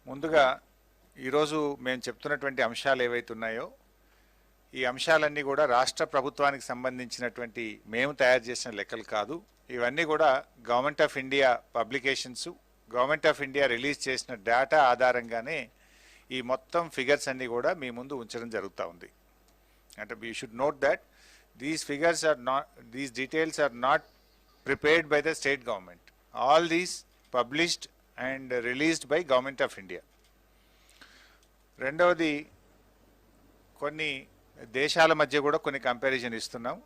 ముందుగా ఈరోజు మేము చెప్తున్నటువంటి అంశాలు ఏవైతే ఉన్నాయో ఈ అంశాలన్నీ కూడా రాష్ట్ర ప్రభుత్వానికి సంబంధించినటువంటి మేము తయారు చేసిన లెక్కలు కాదు. ఇవన్నీ కూడా government of India publications, government of India release చేసిన డేటా ఆధారంగానే ఈ మొత్తం ఫిగర్స్ అన్నీ కూడా మీ ముందు ఉంచడం జరుగుతూ ఉంది. అంటే we should note that these figures are not, these details are not prepared by the state government. All these published and released by Government of India. రెండవది, కొన్ని దేశాల మధ్య కూడా కొన్ని కంపారిజన్ ఇస్తున్నాం.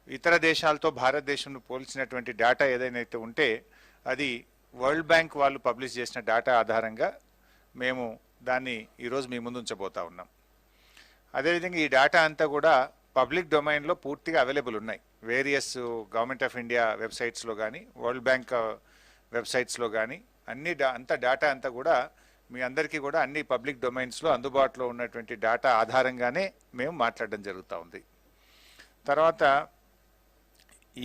ఇతర దేశాలతో భారతదేశంను పోల్చినటువంటి డేటా ఏదైతే ఉంటే అది వరల్డ్ బ్యాంక్ వాళ్ళు పబ్లిష్ చేసిన డేటా ఆధారంగా మేము దాన్ని ఈరోజు మీ ముందు ఉంచబోతా ఉన్నాం. అదేవిధంగా ఈ డేటా అంతా కూడా పబ్లిక్ డొమైన్లో పూర్తిగా అవైలబుల్ ఉన్నాయి. వేరియస్ గవర్నమెంట్ ఆఫ్ ఇండియా వెబ్సైట్స్లో కానీ, వరల్డ్ బ్యాంక్ వెబ్సైట్స్లో కానీ అంత డేటా అంతా కూడా మీ అందరికీ కూడా అన్ని పబ్లిక్ డొమైన్స్లో అందుబాటులో ఉన్నటువంటి డేటా ఆధారంగానే మేము మాట్లాడడం జరుగుతూ ఉంది. తర్వాత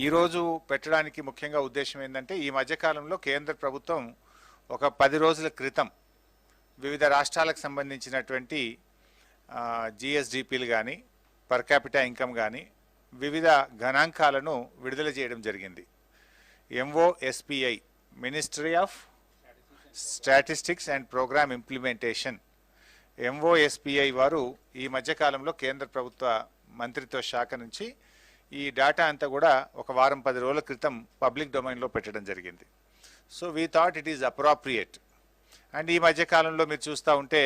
ఈరోజు పెట్టడానికి ముఖ్యంగా ఉద్దేశం ఏంటంటే, ఈ మధ్యకాలంలో కేంద్ర ప్రభుత్వం ఒక 10 రోజుల క్రితం వివిధ రాష్ట్రాలకు సంబంధించినటువంటి జిఎస్డిపిలు కానీ, పర్ క్యాపిటా ఇన్కమ్ కానీ వివిధ గణాంకాలను విడుదల చేయడం జరిగింది. MOSPI, ministry of statistics and programme implementation, MOSPI వారు ఈ మధ్యకాలంలో కేంద్ర ప్రభుత్వ మంత్రిత్వ శాఖ నుంచి ఈ డేటా అంతా కూడా ఒక వారం 10 రోజుల క్రితం పబ్లిక్ డొమైన్లో పెట్టడం జరిగింది. So we thought it is appropriate. And ఈ మధ్యకాలంలో మీరు చూస్తూ ఉంటే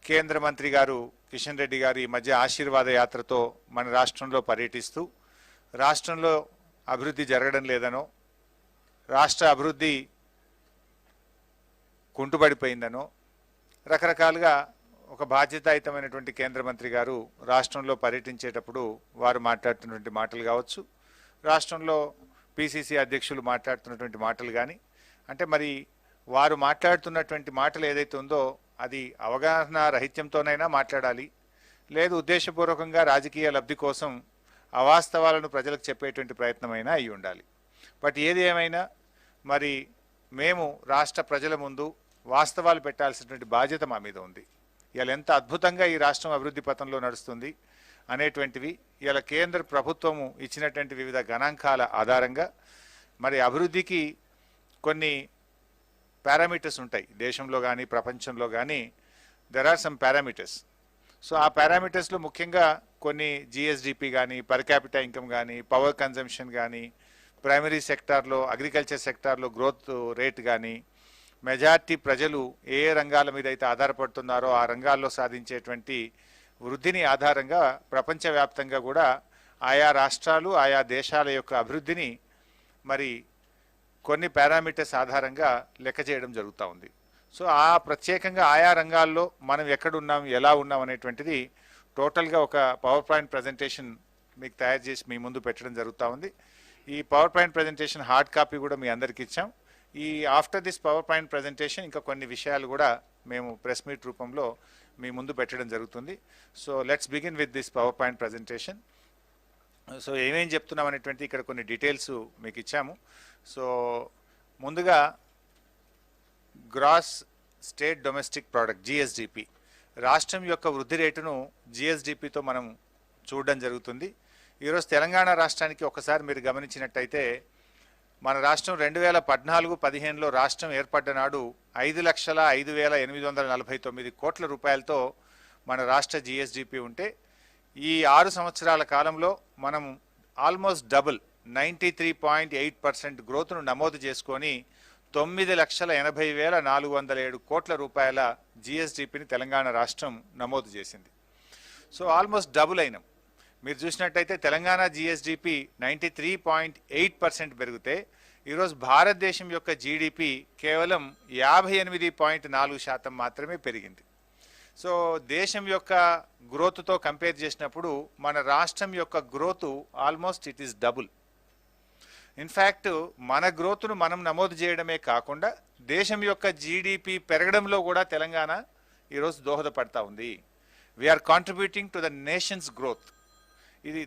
కేంద్ర మంత్రి గారు కిషన్ రెడ్డి గారు ఈ మధ్య ఆశీర్వాద యాత్రతో మన రాష్ట్రంలో పర్యటిస్తూ రాష్ట్రంలో అభివృద్ధి జరగడం లేదనో, రాష్ట్ర అభివృద్ధి కుంటుపడిపోయిందనో, రకరకాలుగా ఒక బాధ్యతాయుతమైనటువంటి కేంద్ర మంత్రి గారు రాష్ట్రంలో పర్యటించేటప్పుడు వారు మాట్లాడుతున్నటువంటి మాటలు కావచ్చు, రాష్ట్రంలో పిసిసి అధ్యక్షులు మాట్లాడుతున్నటువంటి మాటలు కానీ, అంటే మరి వారు మాట్లాడుతున్నటువంటి మాటలు ఏదైతే ఉందో అది అవగాహన రహిత్యంతోనైనా మాట్లాడాలి, లేదు ఉద్దేశపూర్వకంగా రాజకీయ లబ్ధి కోసం అవాస్తవాలను ప్రజలకు చెప్పేటువంటి ప్రయత్నమైనా అయి ఉండాలి. బట్ ఏది ఏమైనా మరి మేము రాష్ట్ర ప్రజల ముందు వాస్తవాలు పెట్టాల్సినటువంటి బాధ్యత మా మీద ఉంది. ఇలా ఎంత అద్భుతంగా ఈ రాష్ట్రం అభివృద్ధి పథంలో నడుస్తుంది అనేటువంటివి ఇలా కేంద్ర ప్రభుత్వము ఇచ్చినటువంటి వివిధ గణాంకాల ఆధారంగా మరి అభివృద్ధికి కొన్ని పారామీటర్స్ ఉంటాయి. దేశంలో కానీ ప్రపంచంలో కానీ there are some parameters. So ఆ పారామీటర్స్లో ముఖ్యంగా కొన్ని జిఎస్డిపి కానీ, పర్ క్యాపిటా ఇన్కమ్ కానీ, పవర్ కన్జంప్షన్ కానీ, ప్రైమరీ సెక్టార్లో అగ్రికల్చర్ సెక్టార్లో గ్రోత్ రేట్ కానీ, మెజార్టీ ప్రజలు ఏ రంగాల మీద అయితే ఆధారపడుతున్నారో ఆ రంగాల్లో సాధించేటువంటి వృద్ధిని ఆధారంగా ప్రపంచవ్యాప్తంగా కూడా ఆయా రాష్ట్రాలు ఆయా దేశాల యొక్క అభివృద్ధిని మరి కొన్ని పారామీటర్స్ ఆధారంగా లెక్క చేయడం జరుగుతూ ఉంది. సో ఆ ప్రత్యేకంగా ఆయా రంగాల్లో మనం ఎక్కడున్నాం, ఎలా ఉన్నాం అనేటువంటిది టోటల్గా ఒక పవర్ పాయింట్ ప్రజెంటేషన్ మీకు తయారు చేసి మీ ముందు పెట్టడం జరుగుతూ ఉంది. ఈ power point presentation hard copy కూడా మీ అందరికి ఇచ్చాం. ఈ after this power point presentation ఇంకా కొన్ని విషయాలు కూడా మేము ప్రెస్ మీట్ రూపంలో మీ ముందు పెట్టడం జరుగుతుంది. So let's begin with this power point presentation. So ఏమేం చెప్తున్నాం అనేటువంటి ఇక్కడ కొన్ని డీటెయిల్స్ మీకు ఇచ్చాము. సో ముందుగా gross state domestic product GSDP, రాష్ట్రం యొక్క వృద్ధి రేటును జిఎస్డిపితో మనం చూడడం జరుగుతుంది. ఈరోజు తెలంగాణ రాష్ట్రానికి ఒకసారి మీరు గమనించినట్టయితే మన రాష్ట్రం 2014-15లో రాష్ట్రం ఏర్పడ్డ నాడు 5,05,849 కోట్ల రూపాయలతో మన రాష్ట్ర జిఎస్డిపి ఉంటే ఈ 6 సంవత్సరాల కాలంలో మనం ఆల్మోస్ట్ డబుల్ 93.8% గ్రోత్ను నమోదు చేసుకొని 9,80,407 కోట్ల రూపాయల జిఎస్డిపిని తెలంగాణ రాష్ట్రం నమోదు చేసింది. సో ఆల్మోస్ట్ డబుల్ అయినాం. మీరు చూసినట్టయితే తెలంగాణ జిఎస్డిపి 93.8% పెరిగితే ఈరోజు భారతదేశం యొక్క జీడిపి కేవలం 58.4% మాత్రమే పెరిగింది. సో దేశం యొక్క గ్రోత్తో కంపేర్ చేసినప్పుడు మన రాష్ట్రం యొక్క growth almost it is double. In fact మన గ్రోత్ను మనం నమోదు చేయడమే కాకుండా దేశం యొక్క జీడిపి పెరగడంలో కూడా తెలంగాణ ఈరోజు దోహదపడతా ఉంది. We're contributing to the nation's growth.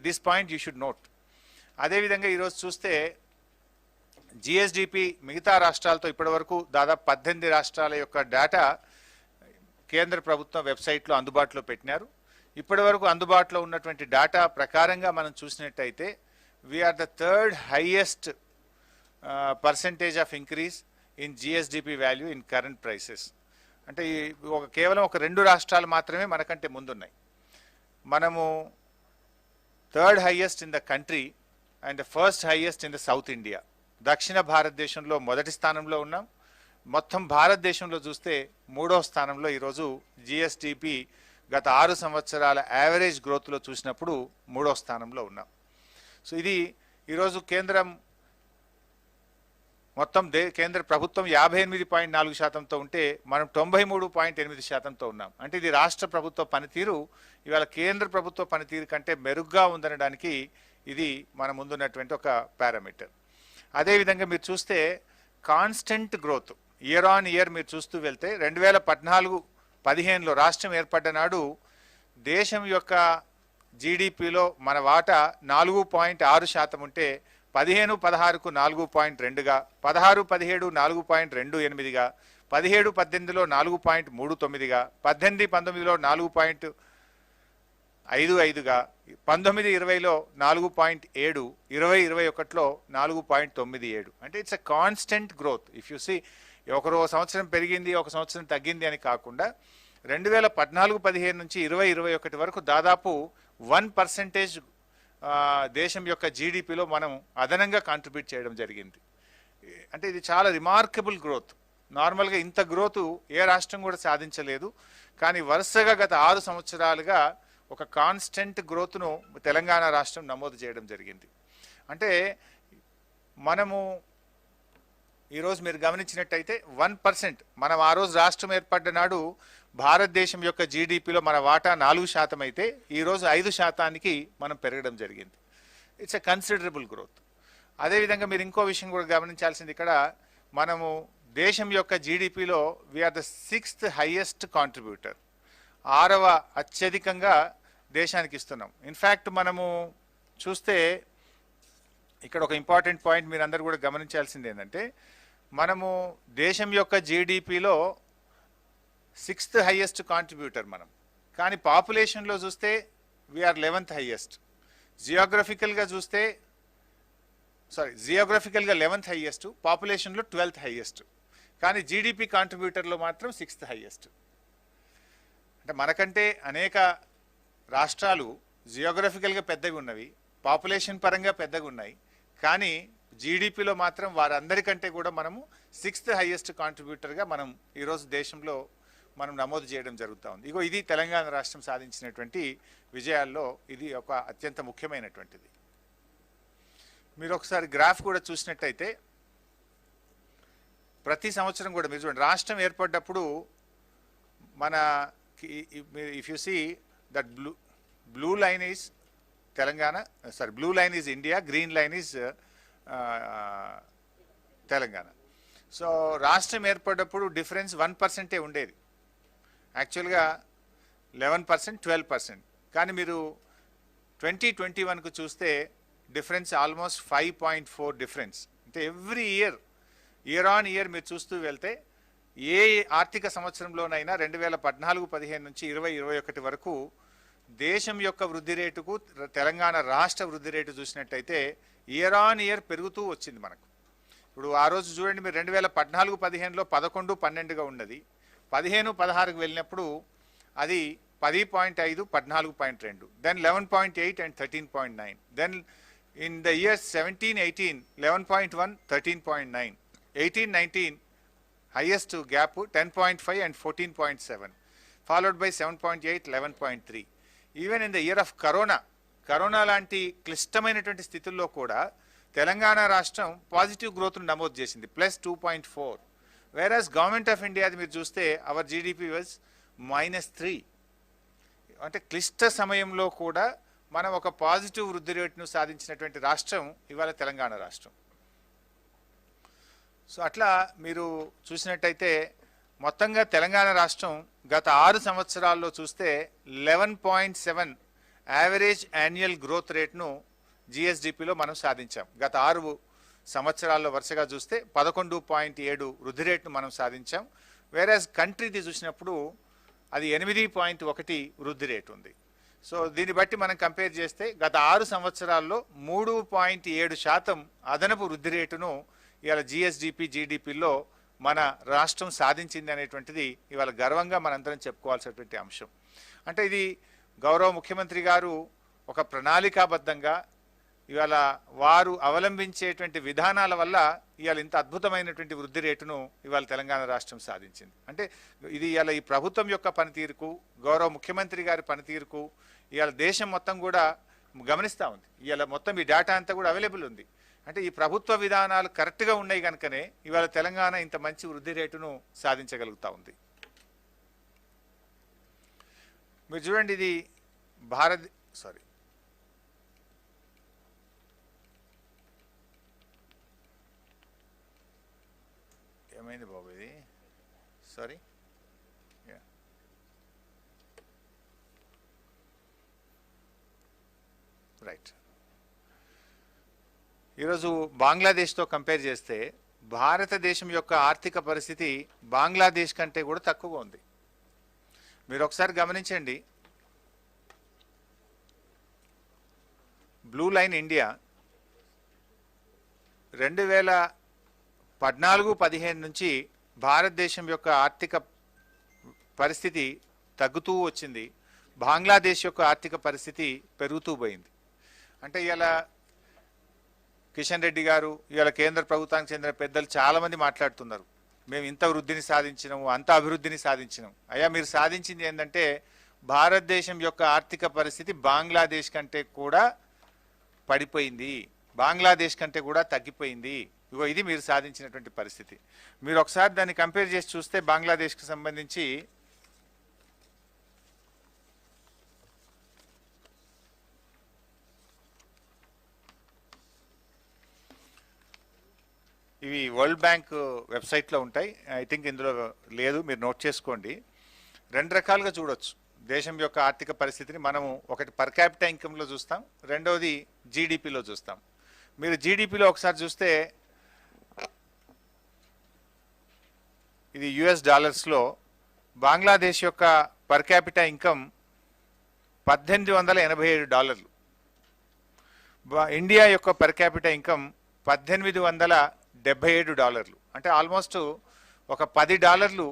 This point you should note. అదేవిధంగా ఈరోజు చూస్తే జిఎస్డిపి మిగతా రాష్ట్రాలతో ఇప్పటివరకు దాదాపు 18 రాష్ట్రాల యొక్క డేటా కేంద్ర ప్రభుత్వం వెబ్సైట్లో అందుబాటులో పెట్టినారు. ఇప్పటివరకు అందుబాటులో ఉన్నటువంటి డేటా ప్రకారంగా మనం చూసినట్టయితే we're the third highest percentage of increase in GSDP value in current prices. అంటే కేవలం ఒక 2 రాష్ట్రాలు మాత్రమే మనకంటే ముందున్నాయి. మనము third highest in the country and first highest in the south India. దక్షిణ భారతదేశంలో మొదటి స్థానంలో ఉన్నాం. మొత్తం భారతదేశంలో చూస్తే 3వ స్థానంలో ఈరోజు జిఎస్డిపి గత 6 సంవత్సరాల యావరేజ్ గ్రోత్లో చూసినప్పుడు 3వ స్థానంలో ఉన్నాం. సో ఇది ఈరోజు కేంద్రం మొత్తం కేంద్ర ప్రభుత్వం 58.4%తో ఉంటే మనం 93.8%తో ఉన్నాం. అంటే ఇది రాష్ట్ర ప్రభుత్వ పనితీరు ఇవాళ కేంద్ర ప్రభుత్వ పనితీరు కంటే మెరుగ్గా ఉందనడానికి ఇది మన ముందున్నటువంటి ఒక పారామీటర్. అదేవిధంగా మీరు చూస్తే constant growth year on year మీరు చూస్తూ వెళ్తే 2014-15లో రాష్ట్రం ఏర్పడ్డ నాడు దేశం యొక్క జీడిపిలో మన వాటా 4.6% ఉంటే 15-16కు 4.2గా, 16-17 4.28గా, 17-18లో 4.39గా, 18-19లో 4.55గా, 19-20లో 4.7, 20-21లో 4.97. అంటే it's a constant growth. If you see ఒక సంవత్సరం పెరిగింది ఒక సంవత్సరం తగ్గింది అని కాకుండా 2014-15 నుంచి 20-21 వరకు దాదాపు 1% దేశం యొక్క జీడిపిలో మనం అదనంగా కాంట్రిబ్యూట్ చేయడం జరిగింది. అంటే ఇది చాలా రిమార్కబుల్ గ్రోత్. నార్మల్గా ఇంత గ్రోత్ ఏ రాష్ట్రం కూడా సాధించలేదు. కానీ వరుసగా గత 6 సంవత్సరాలుగా ఒక కాన్స్టెంట్ గ్రోత్ను తెలంగాణ రాష్ట్రం నమోదు చేయడం జరిగింది. అంటే మనము ఈరోజు మీరు గమనించినట్టయితే 1%, మనం ఆ రోజు రాష్ట్రం ఏర్పడ్డ నాడు భారతదేశం యొక్క జీడిపిలో మన వాటా 4% అయితే ఈరోజు 5%కి మనం పెరగడం జరిగింది. It's a considerable growth. అదేవిధంగా మీరు ఇంకో విషయం కూడా గమనించాల్సింది, ఇక్కడ మనము దేశం యొక్క జీడిపిలో we are the 6th highest contributor. 6వ అత్యధికంగా దేశానికి ఇస్తున్నాం. ఇన్ఫ్యాక్ట్ మనము చూస్తే ఇక్కడ ఒక ఇంపార్టెంట్ పాయింట్ మీరు అందరు కూడా గమనించాల్సింది ఏంటంటే, మనము దేశం యొక్క జీడిపిలో 6th హైయెస్ట్ కాంట్రిబ్యూటర్ మనం, కానీ పాపులేషన్లో చూస్తే వీఆర్ 11th హైయెస్ట్. జియోగ్రఫికల్గా 11th హైయెస్ట్, పాపులేషన్లో 12th హైయెస్ట్, కానీ జీడిపి కాంట్రిబ్యూటర్లో మాత్రం 6th హైయెస్ట్. అంటే మనకంటే అనేక రాష్ట్రాలు జియోగ్రఫికల్గా పెద్దగా ఉన్నవి, పాపులేషన్ పరంగా పెద్దగా ఉన్నాయి, కానీ జీడిపిలో మాత్రం వారందరికంటే కూడా మనము 6th హైయెస్ట్ కాంట్రిబ్యూటర్గా మనం ఈరోజు దేశంలో మనం నమోదు చేయడం జరుగుతూ ఉంది. ఇది తెలంగాణ రాష్ట్రం సాధించినటువంటి విజయాల్లో ఇది ఒక అత్యంత ముఖ్యమైనటువంటిది. మీరు ఒకసారి గ్రాఫ్ కూడా చూసినట్టయితే ప్రతి సంవత్సరం కూడా మీరు చూడండి, రాష్ట్రం ఏర్పడ్డప్పుడు మన if you see that blue line is Telangana, blue line is India, green line is Telangana. So రాష్ట్రం ఏర్పడ్డప్పుడు డిఫరెన్స్ 1% ఉండేది, యాక్చువల్గా 11%, 12%. కానీ మీరు 2021కు చూస్తే డిఫరెన్స్ ఆల్మోస్ట్ 5.4 డిఫరెన్స్. అంటే ఎవ్రీ ఇయర్ ఆన్ ఇయర్ మీరు చూస్తూ వెళ్తే ఏ ఆర్థిక సంవత్సరంలోనైనా 2014-15 నుంచి 20-21 వరకు దేశం యొక్క వృద్ధి రేటుకు తెలంగాణ రాష్ట్ర వృద్ధి రేటు చూసినట్టయితే ఇయర్ ఆన్ ఇయర్ పెరుగుతూ వచ్చింది మనకు. ఇప్పుడు ఆ రోజు చూడండి మీరు 2014-15లో 11-12గా ఉన్నది, 15-16కు వెళ్ళినప్పుడు అది 10.5, 14.2, then 11.8 and 13.9, then in the year 17-18 11.1, 13.9, 18-19 highest gap 10.5 and 14.7, followed by 7.8, 11.3. Even in the year of corona లాంటి క్లిష్టమైనటువంటి స్థితుల్లో కూడా తెలంగాణ రాష్ట్రం పాజిటివ్ గ్రోత్ను నమోదు చేసింది, +2.4. వేరాస్ గవర్నమెంట్ ఆఫ్ ఇండియా మీరు చూస్తే అవర్ జీడిపి వాజ్ -3. అంటే క్లిష్ట సమయంలో కూడా మనం ఒక పాజిటివ్ వృద్ధి రేటును సాధించినటువంటి రాష్ట్రం ఇవాళ తెలంగాణ రాష్ట్రం. సో అట్లా మీరు చూసినట్టయితే మొత్తంగా తెలంగాణ రాష్ట్రం గత 6 సంవత్సరాల్లో చూస్తే 11.7 యావరేజ్ యాన్యువల్ గ్రోత్ రేట్ను జిఎస్డిపిలో మనం సాధించాం గత 6 సంవత్సరాల్లో వరుసగా చూస్తే 11.7 వృద్ధి రేటును మనం సాధించాం. వేరేజ్ కంట్రీది చూసినప్పుడు అది 8.1 వృద్ధి రేటు ఉంది. సో దీన్ని బట్టి మనం కంపేర్ చేస్తే గత 6 సంవత్సరాల్లో 3.7% అదనపు వృద్ధి రేటును ఇవాళ జిఎస్డిపి జీడిపిలో మన రాష్ట్రం సాధించింది అనేటువంటిది ఇవాళ గర్వంగా మనందరం చెప్పుకోవాల్సినటువంటి అంశం. అంటే ఇది గౌరవ ముఖ్యమంత్రి గారు ఒక ప్రణాళికాబద్ధంగా ఇవాళ వారు అవలంబించేటువంటి విధానాల వల్ల ఇవాళ ఇంత అద్భుతమైనటువంటి వృద్ధి రేటును ఇవాళ తెలంగాణ రాష్ట్రం సాధించింది. అంటే ఇది ఇవాళ ఈ ప్రభుత్వం యొక్క పనితీరుకు, గౌరవ ముఖ్యమంత్రి గారి పనితీరుకు ఇవాళ దేశం మొత్తం కూడా గమనిస్తూ ఉంది. ఇవాళ మొత్తం ఈ డేటా అంతా కూడా అవైలబుల్ ఉంది. అంటే ఈ ప్రభుత్వ విధానాలు కరెక్ట్గా ఉన్నాయి కనుకనే ఇవాళ తెలంగాణ ఇంత మంచి వృద్ధి రేటును సాధించగలుగుతూ ఉంది. మీరు చూడండి, ఇది ఏమైంది బాబు, ఇది సారీ రైట్. ఈరోజు బంగ్లాదేశ్తో కంపేర్ చేస్తే భారతదేశం యొక్క ఆర్థిక పరిస్థితి బంగ్లాదేశ్ కంటే కూడా తక్కువగా ఉంది. మీరు ఒకసారి గమనించండి, బ్లూ లైన్ ఇండియా 2014-15 నుంచి భారతదేశం యొక్క ఆర్థిక పరిస్థితి తగ్గుతూ వచ్చింది, బంగ్లాదేశ్ యొక్క ఆర్థిక పరిస్థితి పెరుగుతూ పోయింది. అంటే ఇలా కిషన్ రెడ్డి గారు, ఇవాళ కేంద్ర ప్రభుత్వానికి చెందిన పెద్దలు చాలామంది మాట్లాడుతున్నారు, మేము ఇంత వృద్ధిని సాధించినాము, అంత అభివృద్ధిని సాధించినాం. అయ్యా, మీరు సాధించింది ఏంటంటే భారతదేశం యొక్క ఆర్థిక పరిస్థితి బంగ్లాదేశ్ కంటే కూడా పడిపోయింది, బంగ్లాదేశ్ కంటే కూడా తగ్గిపోయింది. ఇగో ఇది మీరు సాధించినటువంటి పరిస్థితి. మీరు ఒకసారి దాన్ని కంపేర్ చేసి చూస్తే బంగ్లాదేశ్కి సంబంధించి ఇవి వరల్డ్ బ్యాంక్ వెబ్సైట్లో ఉంటాయి. ఐ థింక్ ఇందులో లేదు, మీరు నోట్ చేసుకోండి. 2 రకాలుగా చూడొచ్చు దేశం యొక్క ఆర్థిక పరిస్థితిని. మనము ఒకటి పర్ క్యాపిటల్ ఇన్కంలో చూస్తాం, రెండవది జీడిపిలో చూస్తాం. మీరు జీడిపిలో ఒకసారి చూస్తే ఇది యుఎస్ డాలర్స్లో బంగ్లాదేశ్ యొక్క పర్ క్యాపిటల్ ఇన్కమ్ $1887. ఇండియా యొక్క పర్ క్యాపిటల్ ఇన్కమ్ $1877. అంటే ఆల్మోస్ట్ ఒక $10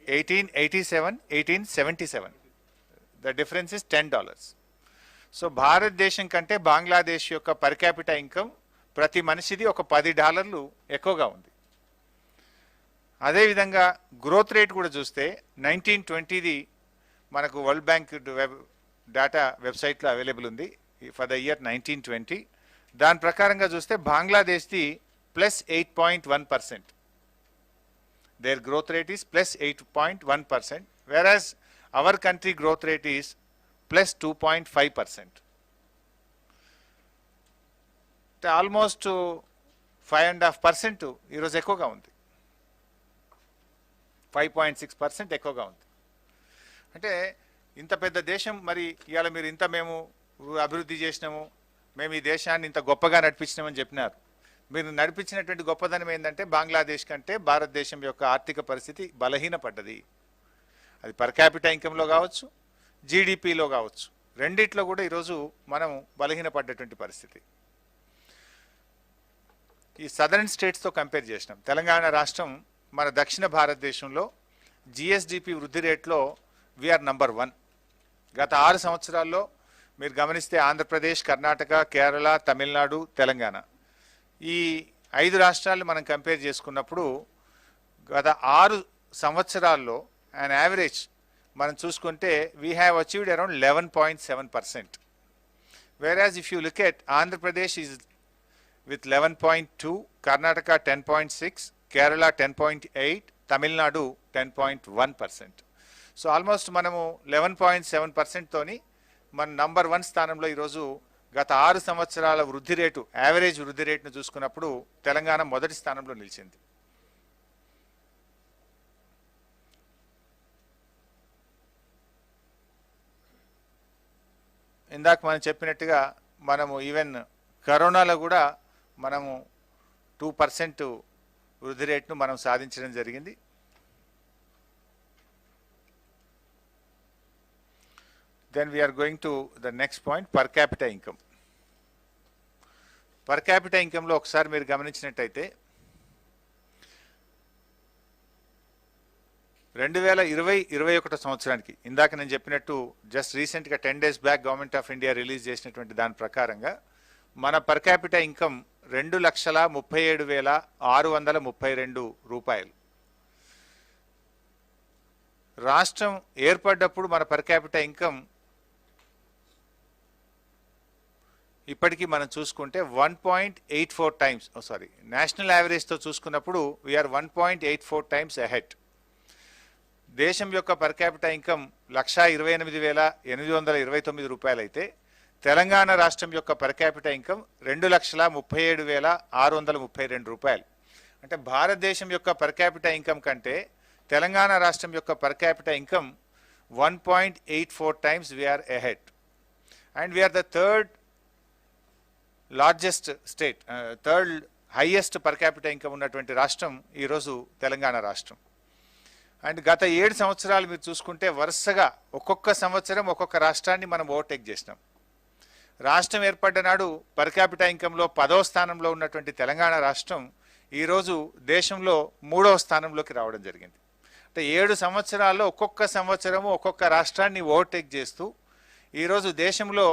1877. The difference is $10. సో భారతదేశం కంటే బంగ్లాదేశ్ యొక్క పర్ క్యాపిటల్ ఇన్కమ్ ప్రతి మనిషిది ఒక $10 ఎక్కువగా ఉంది. అదేవిధంగా గ్రోత్ రేట్ కూడా చూస్తే 1920ది మనకు వరల్డ్ బ్యాంక్ డేటా వెబ్సైట్లో అవైలబుల్ ఉంది ఫర్ ద ఇయర్ 1920. దాని ప్రకారంగా చూస్తే బంగ్లాదేశ్ది +8.1%. their growth rate is +8.1%, whereas our country growth rate is +2.5%. Almost 5.5% ఈరోజు ఎక్కువగా ఉంది, 5.6% ఎక్కువగా ఉంది. అంటే ఇంత పెద్ద దేశం, మరి ఇవాళ మీరు ఇంత మేము అభివృద్ధి చేసినాము, మేము ఈ దేశాన్ని ఇంత గొప్పగా నడిపించినామని చెప్పినారు. మీరు నడిపించినటువంటి గొప్పదనం ఏంటంటే బంగ్లాదేశ్ కంటే భారతదేశం యొక్క ఆర్థిక పరిస్థితి బలహీనపడ్డది. అది పర్ క్యాపిటల్ ఇన్కంలో కావచ్చు, జీడిపిలో కావచ్చు, రెండిట్లో కూడా ఈరోజు మనం బలహీనపడ్డటువంటి పరిస్థితి. ఈ సదరన్ స్టేట్స్తో కంపేర్ చేసినాం. తెలంగాణ రాష్ట్రం మన దక్షిణ భారతదేశంలో జిఎస్డిపి వృద్ధి రేట్లో వీఆర్ నంబర్ 1. గత 6 సంవత్సరాల్లో మీరు గమనిస్తే ఆంధ్రప్రదేశ్, కర్ణాటక, కేరళ, తమిళనాడు, తెలంగాణ ఈ 5 రాష్ట్రాలు మనం కంపేర్ చేసుకున్నప్పుడు గత 6 సంవత్సరాల్లో అండ్ యావరేజ్ మనం చూసుకుంటే we have achieved around 11.7%. whereas if you look at Andhra Pradesh is with 11.2, Karnataka 10.6, Kerala 10.8, Tamil Nadu 10.1%. So almost మనము 11.7% తోని మన నంబర్ 1 స్థానంలో ఈరోజు గత 6 సంవత్సరాల వృద్ధి రేటు, యావరేజ్ వృద్ధి రేటును చూసుకున్నప్పుడు తెలంగాణ మొదటి స్థానంలో నిలిచింది. ఇందాక మనం చెప్పినట్టుగా మనము ఈవెన్ కరోనాలో కూడా మనము 2% వృద్ధి రేటును మనం సాధించడం జరిగింది. Then we are going to the next point, per capita income. Per capita income లో ఒకసారి మీరు గమనించినట్టయితే 2020-21 సంవత్సరానికి ఇందాక నేను చెప్పినట్టు జస్ట్ రీసెంట్గా 10 days back government of India release చేసినటువంటి దాని ప్రకారంగా మన పర్ క్యాపిటా ఇన్కమ్ 2,37,632 రూపాయలు. రాష్ట్రం ఏర్పడ్డప్పుడు మన పర్ క్యాపిటా ఇన్కమ్ ఇప్పటికీ మనం చూసుకుంటే 1.84 టైమ్స్, నేషనల్ యావరేజ్తో చూసుకున్నప్పుడు వీఆర్ 1.84 టైమ్స్ అహెడ్. దేశం యొక్క పర్ క్యాపిటా ఇన్కమ్ 1,28,829 రూపాయలు అయితే తెలంగాణ రాష్ట్రం యొక్క పర్ క్యాపిటా ఇన్కమ్ 2,37,632 రూపాయలు. అంటే భారతదేశం యొక్క పర్ క్యాపిటా ఇన్కమ్ కంటే తెలంగాణ రాష్ట్రం యొక్క per capita income 1.84 times we're ahead. And we're the third largest state, third highest per capita income ఉన్నటువంటి రాష్ట్రం ఈరోజు తెలంగాణ రాష్ట్రం. అండ్ గత 7 సంవత్సరాలు మీరు చూసుకుంటే వరుసగా ఒక్కొక్క సంవత్సరం ఒక్కొక్క రాష్ట్రాన్ని మనం ఓవర్టేక్ చేసినాం. రాష్ట్రం ఏర్పడ్డ నాడు పర్ క్యాపిటా ఇన్కంలో 10వ స్థానంలో ఉన్నటువంటి తెలంగాణ రాష్ట్రం ఈరోజు దేశంలో 3వ స్థానంలోకి రావడం జరిగింది. అంటే 7 సంవత్సరాల్లో ఒక్కొక్క సంవత్సరము ఒక్కొక్క రాష్ట్రాన్ని ఓవర్టేక్ చేస్తూ ఈరోజు దేశంలో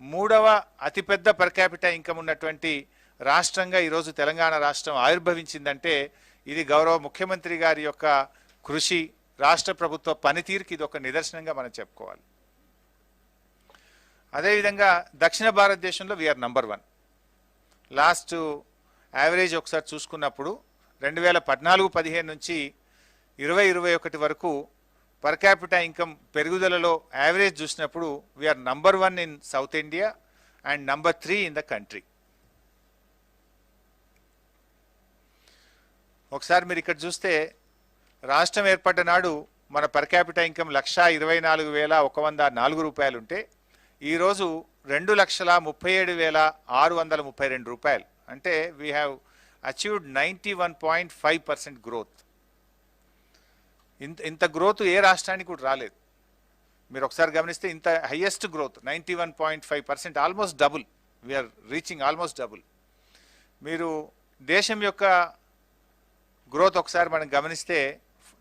3వ అతిపెద్ద పర్ క్యాపిటా ఇన్కమ్ ఉన్నటువంటి రాష్ట్రంగా ఈరోజు తెలంగాణ రాష్ట్రం ఆవిర్భవించిందంటే ఇది గౌరవ ముఖ్యమంత్రి గారి యొక్క కృషి, రాష్ట్ర ప్రభుత్వ పనితీరుకి ఇది ఒక నిదర్శనంగా మనం చెప్పుకోవాలి. అదేవిధంగా దక్షిణ భారతదేశంలో వీఆర్ నంబర్ 1. లాస్ట్ యావరేజ్ ఒకసారి చూసుకున్నప్పుడు 2014-15 నుంచి 2021 వరకు పర్ క్యాపిటా ఇన్కమ్ పెరుగుదలలో యావరేజ్ చూసినప్పుడు we're number 1 in South India and number 3 in the country. ఒకసారి మీరు ఇక్కడ చూస్తే రాష్ట్రం ఏర్పడ్డ నాడు మన పర్ క్యాపిటా ఇన్కమ్ 1,24,104 రూపాయలు ఉంటే ఈరోజు 2,37,632 రూపాయలు. అంటే వీ హ్యావ్ అచీవ్డ్ 91.5% గ్రోత్. ఇంత గ్రోత్ ఏ రాష్ట్రానికి కూడా రాలేదు. మీరు ఒకసారి గమనిస్తే ఇంత highest growth 91.5%, almost double. We're reaching almost double. మీరు దేశం యొక్క గ్రోత్ ఒకసారి మనం గమనిస్తే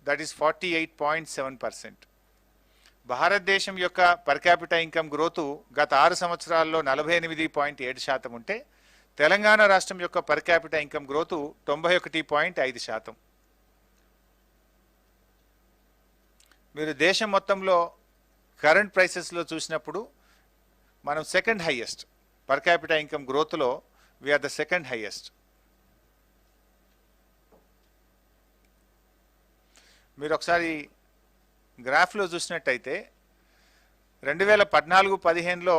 దట్ ఈస్ 48.7%. భారతదేశం యొక్క పర్ క్యాపిటా ఇన్కమ్ గ్రోత్ గత 6 సంవత్సరాల్లో 48.7% ఉంటే తెలంగాణ రాష్ట్రం యొక్క పర్ క్యాపిటా ఇన్కమ్ గ్రోత్ 91.5%. మీరు దేశం మొత్తంలో కరెంట్ ప్రైసెస్లో చూసినప్పుడు మనం second highest per capita income గ్రోత్లో వీఆర్ ద సెకండ్ హైయెస్ట్. మీరు ఒకసారి గ్రాఫ్లో చూసినట్టయితే 2014-15లో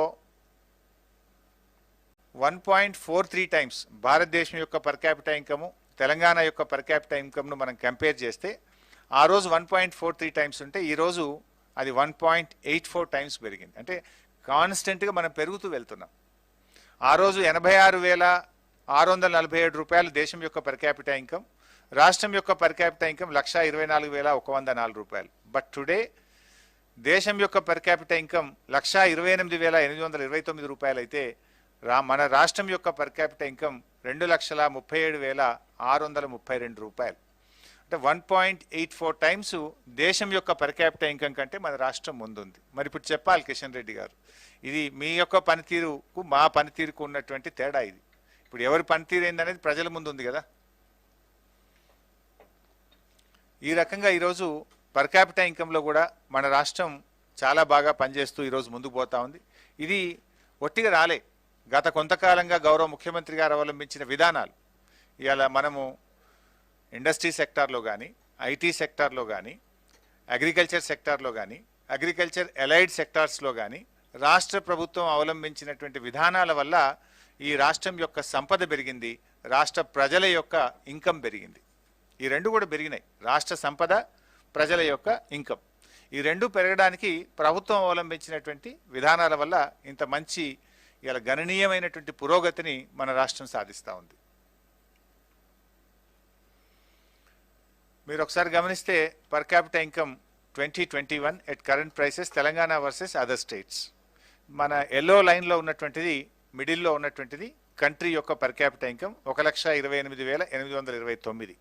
1.43 టైమ్స్ భారతదేశం యొక్క పర్ క్యాపిటా ఇన్కము తెలంగాణ యొక్క పర్ క్యాపిటా ఇన్కమ్ను మనం కంపేర్ చేస్తే ఆ రోజు 1.43 టైమ్స్ ఉంటే ఈరోజు అది 1.84 టైమ్స్ పెరిగింది. అంటే కాన్స్టెంట్గా మనం పెరుగుతూ వెళ్తున్నాం. ఆ రోజు 86,647 రూపాయలు దేశం యొక్క పర్ క్యాపిటా ఇన్కమ్, రాష్ట్రం యొక్క పర్ క్యాపిటా ఇన్కమ్ 1,24,104 రూపాయలు. బట్ టుడే దేశం యొక్క పర్ క్యాపిటా ఇన్కమ్ 1,28,829 రూపాయలు అయితే మన రాష్ట్రం యొక్క పర్ క్యాపిటా ఇన్కమ్ 2,37,632 రూపాయలు. అంటే 1.84 టైమ్స్ దేశం యొక్క పర్ క్యాపిటా ఇన్కమ్ కంటే మన రాష్ట్రం ముందుంది. మరి ఇప్పుడు చెప్పాలి కిషన్ రెడ్డి గారు, ఇది మీ యొక్క పనితీరుకు మా పనితీరుకు ఉన్నటువంటి తేడా. ఇది ఇప్పుడు ఎవరి పనితీరు ఏందనేది ప్రజల ముందు ఉంది కదా. ఈ రకంగా ఈరోజు పర్ క్యాపిటా ఇన్కంలో కూడా మన రాష్ట్రం చాలా బాగా పనిచేస్తూ ఈరోజు ముందుకు పోతా ఉంది. ఇది ఒట్టిగా రాలే. గత కొంతకాలంగా గౌరవ ముఖ్యమంత్రి గారు అవలంబించిన విధానాలు ఇవాళ మనము ఇండస్ట్రీ సెక్టార్లో కానీ, ఐటీ సెక్టార్లో కానీ, అగ్రికల్చర్ సెక్టార్లో కానీ, అగ్రికల్చర్ ఎలైడ్ సెక్టార్స్లో కానీ రాష్ట్ర ప్రభుత్వం అవలంబించినటువంటి విధానాల వల్ల ఈ రాష్ట్రం యొక్క సంపద పెరిగింది, రాష్ట్ర ప్రజల యొక్క ఇన్కమ్ పెరిగింది. ఈ రెండు కూడా పెరిగినాయి. రాష్ట్ర సంపద, ప్రజల యొక్క ఇన్కమ్, ఈ రెండు పెరగడానికి ప్రభుత్వం అవలంబించినటువంటి విధానాల వల్ల ఇంత మంచి ఇలా గణనీయమైనటువంటి పురోగతిని మన రాష్ట్రం సాధిస్తూ ఉంది. మీరు ఒకసారి గమనిస్తే per capital income 2021 at current prices Telangana versus other states. మన ఎల్లో లైన్లో ఉన్నటువంటిది, మిడిల్లో ఉన్నటువంటిది కంట్రీ యొక్క పర్ క్యాపిటల్ ఇన్కమ్ 1,28,829.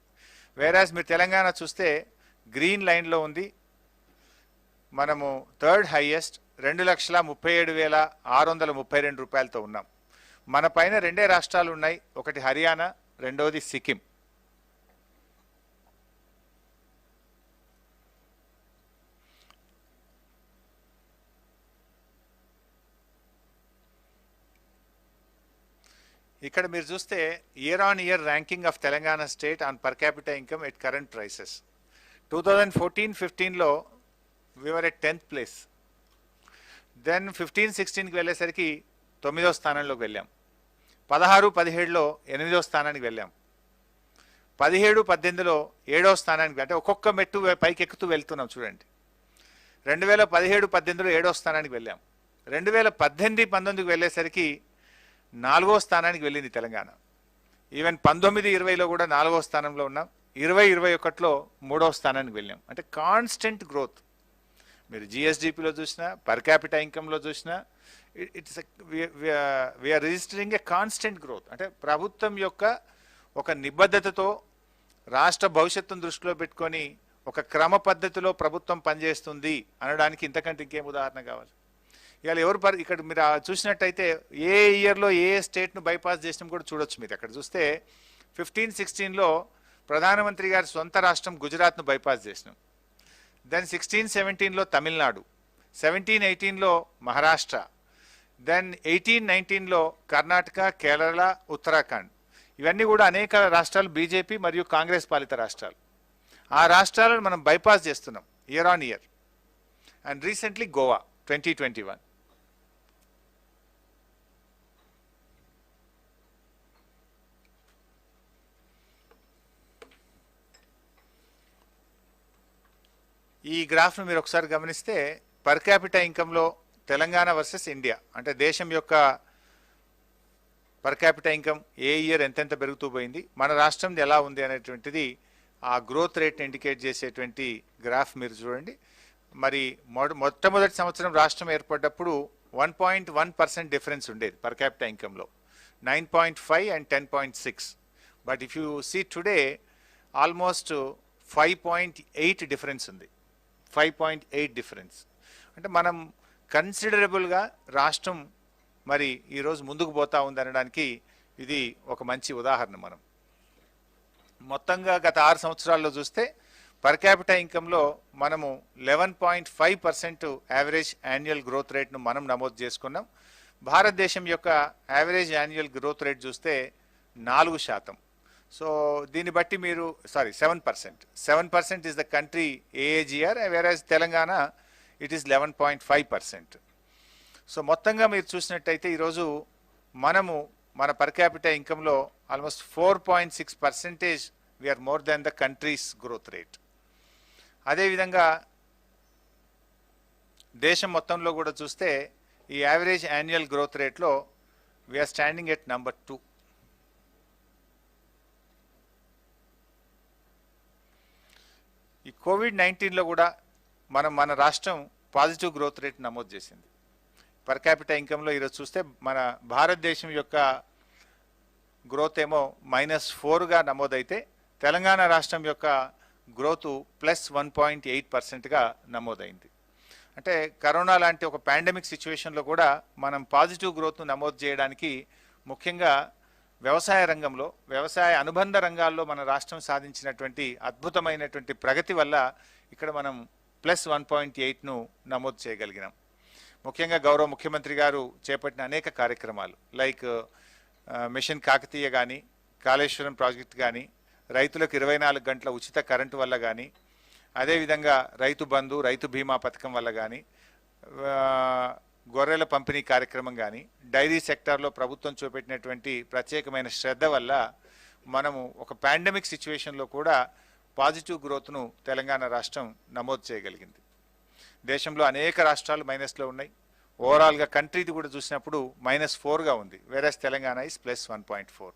వేరాజ్ మీరు తెలంగాణ చూస్తే గ్రీన్ లైన్లో ఉంది, మనము థర్డ్ హైయెస్ట్ 2,37,632 రూపాయలతో ఉన్నాం. మన పైన రెండే రాష్ట్రాలు ఉన్నాయి, ఒకటి హర్యానా, రెండవది సిక్కిం. ఇక్కడ మీరు చూస్తే year on year ranking of Telangana state on per capital income at current prices. 2014-15లో we are at 10th place. Then 15-16కి వెళ్ళేసరికి 9వ స్థానంలోకి వెళ్ళాం. 16-17లో 8వ స్థానానికి వెళ్ళాం. 17-18లో 7వ స్థానానికి, అంటే ఒక్కొక్క మెట్టు పైకి ఎక్కుతూ వెళ్తున్నాం చూడండి. 2017-18లో 7వ స్థానానికి వెళ్ళాం. 2018-19కి వెళ్ళేసరికి 4వ స్థానానికి వెళ్ళింది తెలంగాణ. ఈవెన్ 19-20లో కూడా 4వ స్థానంలో ఉన్నాం. 20-21లో 3వ స్థానానికి వెళ్ళాం. అంటే కాన్స్టెంట్ గ్రోత్. మీరు జిఎస్డిపిలో చూసినా, పర్ క్యాపిటల్ ఇన్కంలో చూసినా, it's we're registering a constant growth. అంటే ప్రభుత్వం యొక్క ఒక నిబద్ధతతో, రాష్ట్ర భవిష్యత్తును దృష్టిలో పెట్టుకొని ఒక క్రమ పద్ధతిలో ప్రభుత్వం పనిచేస్తుంది అనడానికి ఇంతకంటే ఇంకేం ఉదాహరణ కావాలి? ఇవాళ ఎవరు ఇక్కడ మీరు చూసినట్టయితే ఏ ఇయర్లో ఏ స్టేట్ను బైపాస్ చేసినాం కూడా చూడొచ్చు. మీరు అక్కడ చూస్తే 15-16లో ప్రధానమంత్రి గారి సొంత రాష్ట్రం గుజరాత్ను బైపాస్ చేసినాం. దెన్ 16-17లో తమిళనాడు, 17-18లో మహారాష్ట్ర, దెన్ 18-19లో కర్ణాటక, కేరళ, ఉత్తరాఖండ్. ఇవన్నీ కూడా అనేక రాష్ట్రాలు బీజేపీ మరియు కాంగ్రెస్ పాలిత రాష్ట్రాలు. ఆ రాష్ట్రాలను మనం బైపాస్ చేస్తున్నాం year on year. And recently Goa 2021. ఈ గ్రాఫ్ను మీరు ఒకసారి గమనిస్తే పర్ క్యాపిటల్ ఇన్కంలో తెలంగాణ వర్సెస్ ఇండియా, అంటే దేశం యొక్క పర్ క్యాపిటల్ ఇన్కమ్ ఏ ఇయర్ ఎంతెంత పెరుగుతూ పోయింది, మన రాష్ట్రం ఎలా ఉంది అనేటువంటిది ఆ గ్రోత్ రేట్ని ఇండికేట్ చేసేటువంటి గ్రాఫ్ మీరు చూడండి. మరి మొట్టమొదటి సంవత్సరం రాష్ట్రం ఏర్పడ్డప్పుడు 1.1% డిఫరెన్స్ ఉండేది పర్ క్యాపిటల్ ఇన్కంలో, 9.5 and 10.6. But if you see today almost 5.8 difference ఉంది. 5.8 డిఫరెన్స్ అంటే మనం కన్సిడరబుల్గా రాష్ట్రం మరి ఈరోజు ముందుకు పోతా ఉంది అనడానికి ఇది ఒక మంచి ఉదాహరణ. మనం మొత్తంగా గత 6 సంవత్సరాల్లో చూస్తే పర్ క్యాపిటల్ ఇన్కంలో మనము 11.5% యావరేజ్ యాన్యువల్ గ్రోత్ రేట్ను మనం నమోదు చేసుకున్నాం. భారతదేశం యొక్క యావరేజ్ యాన్యువల్ గ్రోత్ రేట్ చూస్తే 4%. సో దీన్ని బట్టి మీరు 7% is the country AAGR, whereas Telangana it is 11.5%. So మొత్తంగా మీరు చూసినట్టయితే ఈరోజు మనము మన పర్ క్యాపిటల్ ఇన్కంలో almost 4.6% we are more than the country's growth rate. అదేవిధంగా దేశం మొత్తంలో కూడా చూస్తే ఈ యావరేజ్ యాన్యువల్ గ్రోత్ రేట్లో వీఆర్ స్టాండింగ్ ఎట్ నంబర్ 2. ఈ కోవిడ్-19లో కూడా మన రాష్ట్రం పాజిటివ్ గ్రోత్ రేట్ నమోదు చేసింది. పర్ క్యాపిటల్ ఇన్కంలో ఈరోజు చూస్తే మన భారతదేశం యొక్క గ్రోత్ ఏమో -4గా నమోదైతే తెలంగాణ రాష్ట్రం యొక్క గ్రోత్ +1.8%గా నమోదైంది. అంటే కరోనా లాంటి ఒక పాండమిక్ సిచ్యువేషన్లో కూడా మనం పాజిటివ్ గ్రోత్ను నమోదు చేయడానికి ముఖ్యంగా వ్యవసాయ రంగంలో, వ్యవసాయ అనుబంధ రంగాల్లో మన రాష్ట్రం సాధించినటువంటి అద్భుతమైనటువంటి ప్రగతి వల్ల ఇక్కడ మనం +1.8ను నమోదు చేయగలిగినాం. ముఖ్యంగా గౌరవ ముఖ్యమంత్రి గారు చేపట్టిన అనేక కార్యక్రమాలు లైక్ మిషన్ కాకతీయ కానీ, కాళేశ్వరం ప్రాజెక్ట్ కానీ, రైతులకు 24 గంటల ఉచిత కరెంటు వల్ల కానీ, అదేవిధంగా రైతు బంధు, రైతు బీమా పథకం వల్ల కానీ, గొర్రెల పంపిణీ కార్యక్రమం కానీ, డైరీ సెక్టార్లో ప్రభుత్వం చూపెట్టినటువంటి ప్రత్యేకమైన శ్రద్ధ వల్ల మనము ఒక పాండమిక్ సిచ్యువేషన్లో కూడా పాజిటివ్ గ్రోత్ను తెలంగాణ రాష్ట్రం నమోదు చేయగలిగింది. దేశంలో అనేక రాష్ట్రాలు మైనస్లో ఉన్నాయి. ఓవరాల్గా కంట్రీది కూడా చూసినప్పుడు -4గా ఉంది, వేరస్ తెలంగాణ ఇస్ +1.4.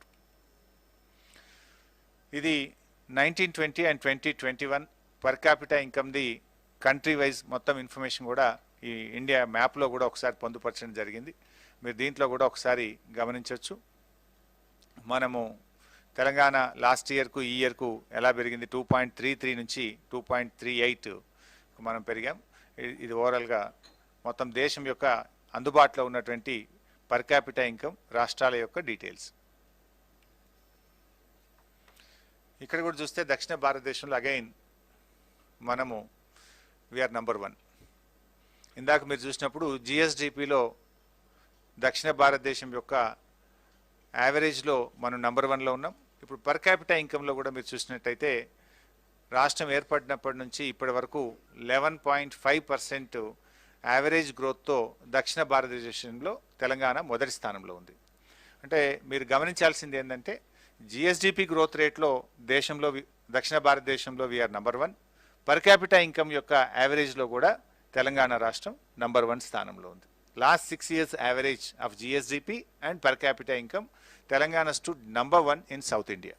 ఇది 1920 అండ్ 2021 పర్ క్యాపిటా ఇన్కమ్ది కంట్రీ వైజ్ మొత్తం ఇన్ఫర్మేషన్ కూడా ఈ ఇండియా మ్యాప్లో కూడా ఒకసారి పొందుపరచడం జరిగింది. మీరు దీంట్లో కూడా ఒకసారి గమనించవచ్చు. మనము తెలంగాణ లాస్ట్ ఇయర్కు ఈ ఇయర్కు ఎలా పెరిగింది, 2.33 నుంచి 2.38 మనం పెరిగాం. ఇది ఓవరాల్గా మొత్తం దేశం యొక్క అందుబాటులో ఉన్నటువంటి పర్ క్యాపిటా ఇన్కమ్ రాష్ట్రాల యొక్క డీటెయిల్స్. ఇక్కడ కూడా చూస్తే దక్షిణ భారతదేశంలో అగైన్ మనము వీఆర్ నంబర్ 1. ఇందాక మీరు చూసినప్పుడు జిఎస్డిపిలో దక్షిణ భారతదేశం యొక్క యావరేజ్లో మనం నంబర్ 1లో ఉన్నాం. ఇప్పుడు పర్ క్యాపిటా ఇన్కంలో కూడా మీరు చూసినట్టయితే రాష్ట్రం ఏర్పడినప్పటి నుంచి ఇప్పటి వరకు 11.5% యావరేజ్ గ్రోత్తో దక్షిణ భారతదేశంలో తెలంగాణ మొదటి స్థానంలో ఉంది. అంటే మీరు గమనించాల్సింది ఏంటంటే జిఎస్డిపి గ్రోత్ రేట్లో దేశంలో దక్షిణ భారతదేశంలో we're number 1. Per capita income యొక్క యావరేజ్లో కూడా తెలంగాణ రాష్ట్రం నంబర్ 1 స్థానంలో ఉంది. Last 6 years average of GSDP and per capita income Telangana stood number 1 in South India.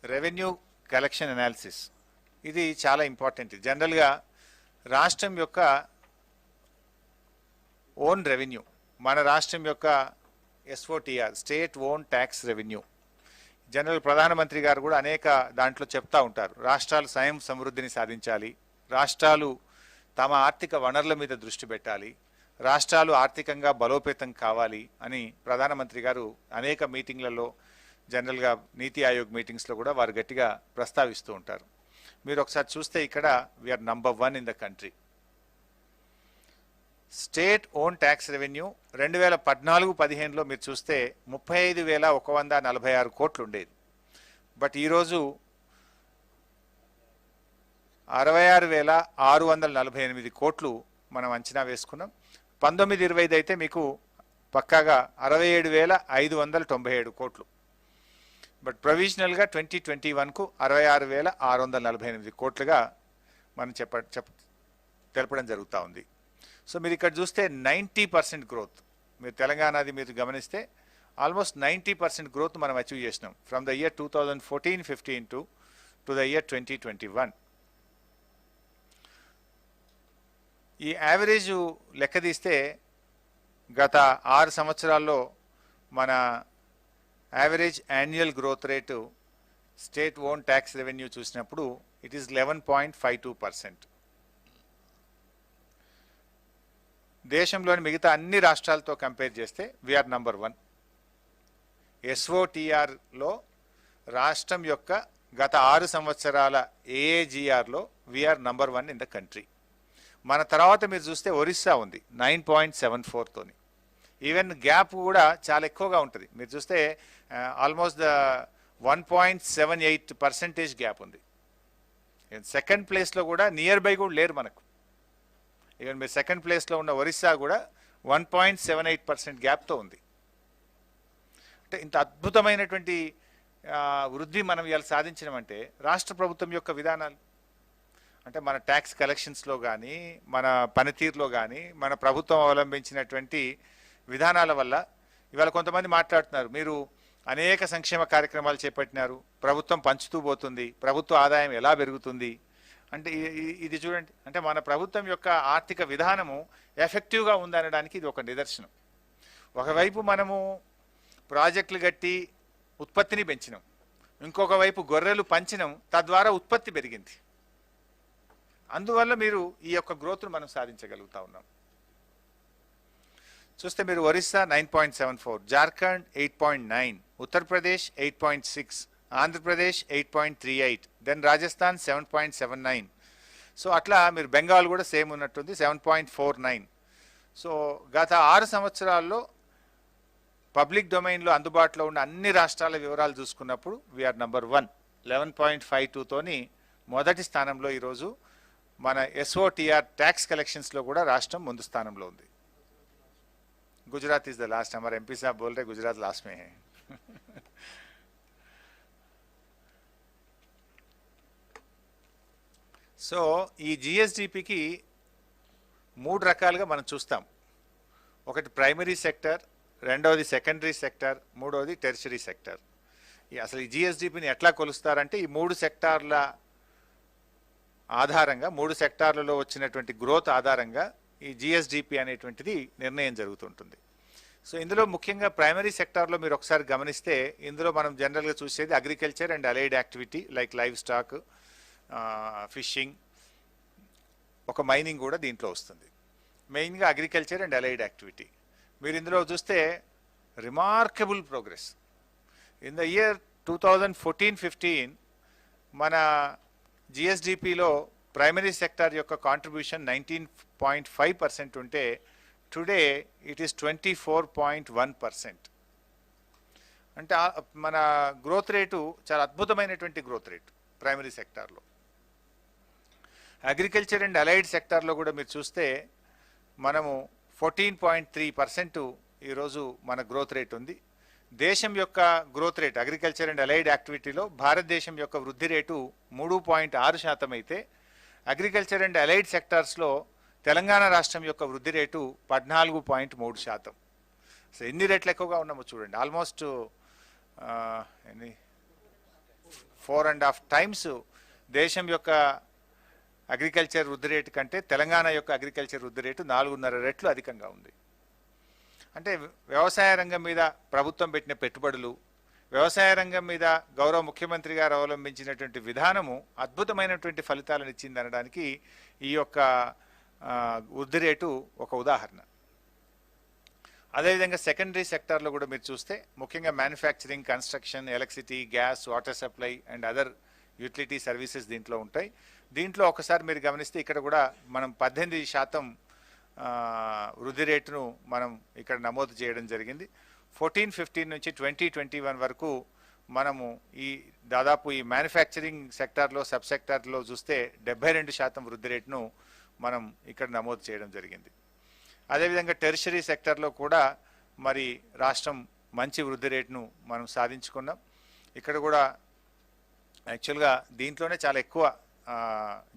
Revenue collection analysis ఇది చాలా ఇంపార్టెంట్. జనరల్గా రాష్ట్రం యొక్క ఓన్ రెవెన్యూ, మన రాష్ట్రం యొక్క SOTR state own tax revenue, general ప్రధానమంత్రి గారు కూడా అనేక దాంట్లో చెప్తా ఉంటారు. రాష్ట్రాలు స్వయం సమృద్ధిని సాధించాలి, రాష్ట్రాలు తమ ఆర్థిక వనరుల మీద దృష్టి పెట్టాలి, రాష్ట్రాలు ఆర్థికంగా బలోపేతం కావాలి అని ప్రధానమంత్రి గారు అనేక మీటింగ్లలో, జనరల్గా నీతి ఆయోగ్ మీటింగ్స్లో కూడా వారు గట్టిగా ప్రస్తావిస్తూ ఉంటారు. మీరు ఒకసారి చూస్తే ఇక్కడ we are number 1 in the country. State own tax revenue 2014-15లో మీరు చూస్తే 35,146 కోట్లు ఉండేది. బట్ ఈరోజు 66,648 కోట్లు మనం అంచనా వేసుకున్నాం. 19-20 అయితే మీకు పక్కాగా 67,597 కోట్లు. బట్ ప్రొవిజనల్గా 2021కు 66,648 కోట్లుగా మనం తెలపడం జరుగుతూ ఉంది. సో మీరు ఇక్కడ చూస్తే 90% గ్రోత్, మీరు తెలంగాణది మీరు గమనిస్తే ఆల్మోస్ట్ 90% గ్రోత్ మనం అచీవ్ చేసినాం from the year 2014-15 to the year 2021. ఈ యావరేజ్ లెక్క తీస్తే గత 6 సంవత్సరాల్లో మన average annual growth rate state own tax revenue చూసినప్పుడు ఇట్ ఈస్ 11.52%. దేశంలోని మిగతా అన్ని రాష్ట్రాలతో కంపేర్ చేస్తే వీఆర్ నంబర్ 1. ఎస్ఓటిఆర్లో రాష్ట్రం యొక్క గత 6 సంవత్సరాల ఏఏజిఆర్లో we are number 1 in the country. మన తర్వాత మీరు చూస్తే ఒరిస్సా ఉంది 9.74తోని. ఈవెన్ గ్యాప్ కూడా చాలా ఎక్కువగా ఉంటుంది. మీరు చూస్తే ఆల్మోస్ట్ 1.78% గ్యాప్ ఉంది. సెకండ్ ప్లేస్లో కూడా నియర్ బై కూడా లేరు మనకు. ఈవెన్ మీరు సెకండ్ ప్లేస్లో ఉన్న ఒరిస్సా కూడా 1.78% గ్యాప్తో ఉంది. అంటే ఇంత అద్భుతమైనటువంటి వృద్ధి మనం ఇవాళ సాధించినామంటే రాష్ట్ర ప్రభుత్వం యొక్క విధానాలు, అంటే మన ట్యాక్స్ కలెక్షన్స్లో కానీ మన పనితీరులో కానీ మన ప్రభుత్వం అవలంబించినటువంటి విధానాల వల్ల. ఇవాళ కొంతమంది మాట్లాడుతున్నారు, మీరు అనేక సంక్షేమ కార్యక్రమాలు చేపట్టినారు, ప్రభుత్వం పంచుతూ పోతుంది, ప్రభుత్వ ఆదాయం ఎలా పెరుగుతుంది అంటే ఇది చూడండి. అంటే మన ప్రభుత్వం యొక్క ఆర్థిక విధానము ఎఫెక్టివ్గా ఉందనడానికి ఇది ఒక నిదర్శనం. ఒకవైపు మనము ప్రాజెక్టులు కట్టి ఉత్పత్తిని పెంచినాం, ఇంకొక వైపు గొర్రెలు పంచినాం, తద్వారా ఉత్పత్తి పెరిగింది. అందువల్ల మీరు ఈ యొక్క గ్రోత్ను మనం సాధించగలుగుతా ఉన్నాం. చూస్తే మీరు ఒరిస్సా 9.74, జార్ఖండ్ 8.9, ఉత్తరప్రదేశ్ 8.6, ఆంధ్రప్రదేశ్ 8.38, దెన్ రాజస్థాన్ 7.79. సో అట్లా మీరు బెంగాల్ కూడా సేమ్ ఉన్నట్టుంది 7.49. సో గత 6 సంవత్సరాల్లో పబ్లిక్ డొమైన్లో అందుబాటులో ఉన్న అన్ని రాష్ట్రాల వివరాలు చూసుకున్నప్పుడు వీఆర్ నంబర్ 1 11.52తోని మొదటి స్థానంలో ఈరోజు మన ఎస్ఓటిఆర్ ట్యాక్స్ కలెక్షన్స్లో కూడా రాష్ట్రం ముందు స్థానంలో ఉంది. Gujarat is the last. हमारे एमपी साहब बोल रहे गुजरात लास्ट में है. సో ఈ జిఎస్డిపికి మూడు రకాలుగా మనం చూస్తాం. ఒకటి ప్రైమరీ సెక్టర్, రెండవది సెకండరీ సెక్టర్, మూడవది టెర్షరీ సెక్టర్. అసలు ఈ జిఎస్డిపిని ఎట్లా కొలుస్తారంటే ఈ మూడు సెక్టార్ల ఆధారంగా, మూడు సెక్టార్లలో వచ్చినటువంటి గ్రోత్ ఆధారంగా ఈ జిఎస్డిపి అనేటువంటిది నిర్ణయం జరుగుతుంటుంది. సో ఇందులో ముఖ్యంగా ప్రైమరీ సెక్టార్లో మీరు ఒకసారి గమనిస్తే ఇందులో మనం జనరల్గా చూసేది agriculture and allied activity like live stock, fishing, ఒక మైనింగ్ కూడా దీంట్లో వస్తుంది. మెయిన్గా అగ్రికల్చర్ అండ్ అలైడ్ యాక్టివిటీ. మీరు ఇందులో చూస్తే remarkable progress in the year 2014-15 మన జిఎస్డిపిలో ప్రైమరీ సెక్టార్ యొక్క కాంట్రిబ్యూషన్ 19.5% ఉంటే టుడే ఇట్ ఈస్ 24.1%. అంటే మన గ్రోత్ రేటు చాలా అద్భుతమైనటువంటి గ్రోత్ రేటు ప్రైమరీ సెక్టార్లో. అగ్రికల్చర్ అండ్ అలైడ్ సెక్టార్లో కూడా మీరు చూస్తే మనము 14.3% ఈరోజు మన గ్రోత్ రేట్ ఉంది. దేశం యొక్క growth rate agriculture and allied యాక్టివిటీలో భారతదేశం యొక్క వృద్ధి రేటు 3.6% అయితే అగ్రికల్చర్ అండ్ అలైడ్ సెక్టార్స్లో తెలంగాణ రాష్ట్రం యొక్క వృద్ధి రేటు 14.3%. సో ఎన్ని రేట్లు ఎక్కువగా ఉన్నామో చూడండి. ఆల్మోస్ట్ 4.5 టైమ్స్ దేశం యొక్క అగ్రికల్చర్ వృద్ధి రేటు కంటే తెలంగాణ యొక్క అగ్రికల్చర్ వృద్ధి రేటు 4.5 రెట్లు అధికంగా ఉంది. అంటే వ్యవసాయ రంగం మీద ప్రభుత్వం పెట్టిన పెట్టుబడులు, వ్యవసాయ రంగం మీద గౌరవ ముఖ్యమంత్రి గారు అవలంబించినటువంటి విధానము అద్భుతమైనటువంటి ఫలితాలను ఇచ్చింది అనడానికి ఈ యొక్క వృద్ధి రేటు ఒక ఉదాహరణ. అదేవిధంగా సెకండరీ సెక్టార్లో కూడా మీరు చూస్తే ముఖ్యంగా manufacturing, construction, electricity, gas, water supply and other utility services దీంట్లో ఉంటాయి. దీంట్లో ఒకసారి మీరు గమనిస్తే ఇక్కడ కూడా మనం 18% వృద్ధి రేటును మనం ఇక్కడ నమోదు చేయడం జరిగింది. 14-15 నుంచి 2021 వరకు మనము ఈ దాదాపు ఈ మ్యానుఫ్యాక్చరింగ్ సెక్టార్లో, సబ్ సెక్టార్లో చూస్తే 72% వృద్ధి రేటును మనం ఇక్కడ నమోదు చేయడం జరిగింది. అదేవిధంగా టెరిషరీ సెక్టార్లో కూడా మరి రాష్ట్రం మంచి వృద్ధి రేటును మనం సాధించుకున్నాం. ఇక్కడ కూడా యాక్చువల్గా దీంట్లోనే చాలా ఎక్కువ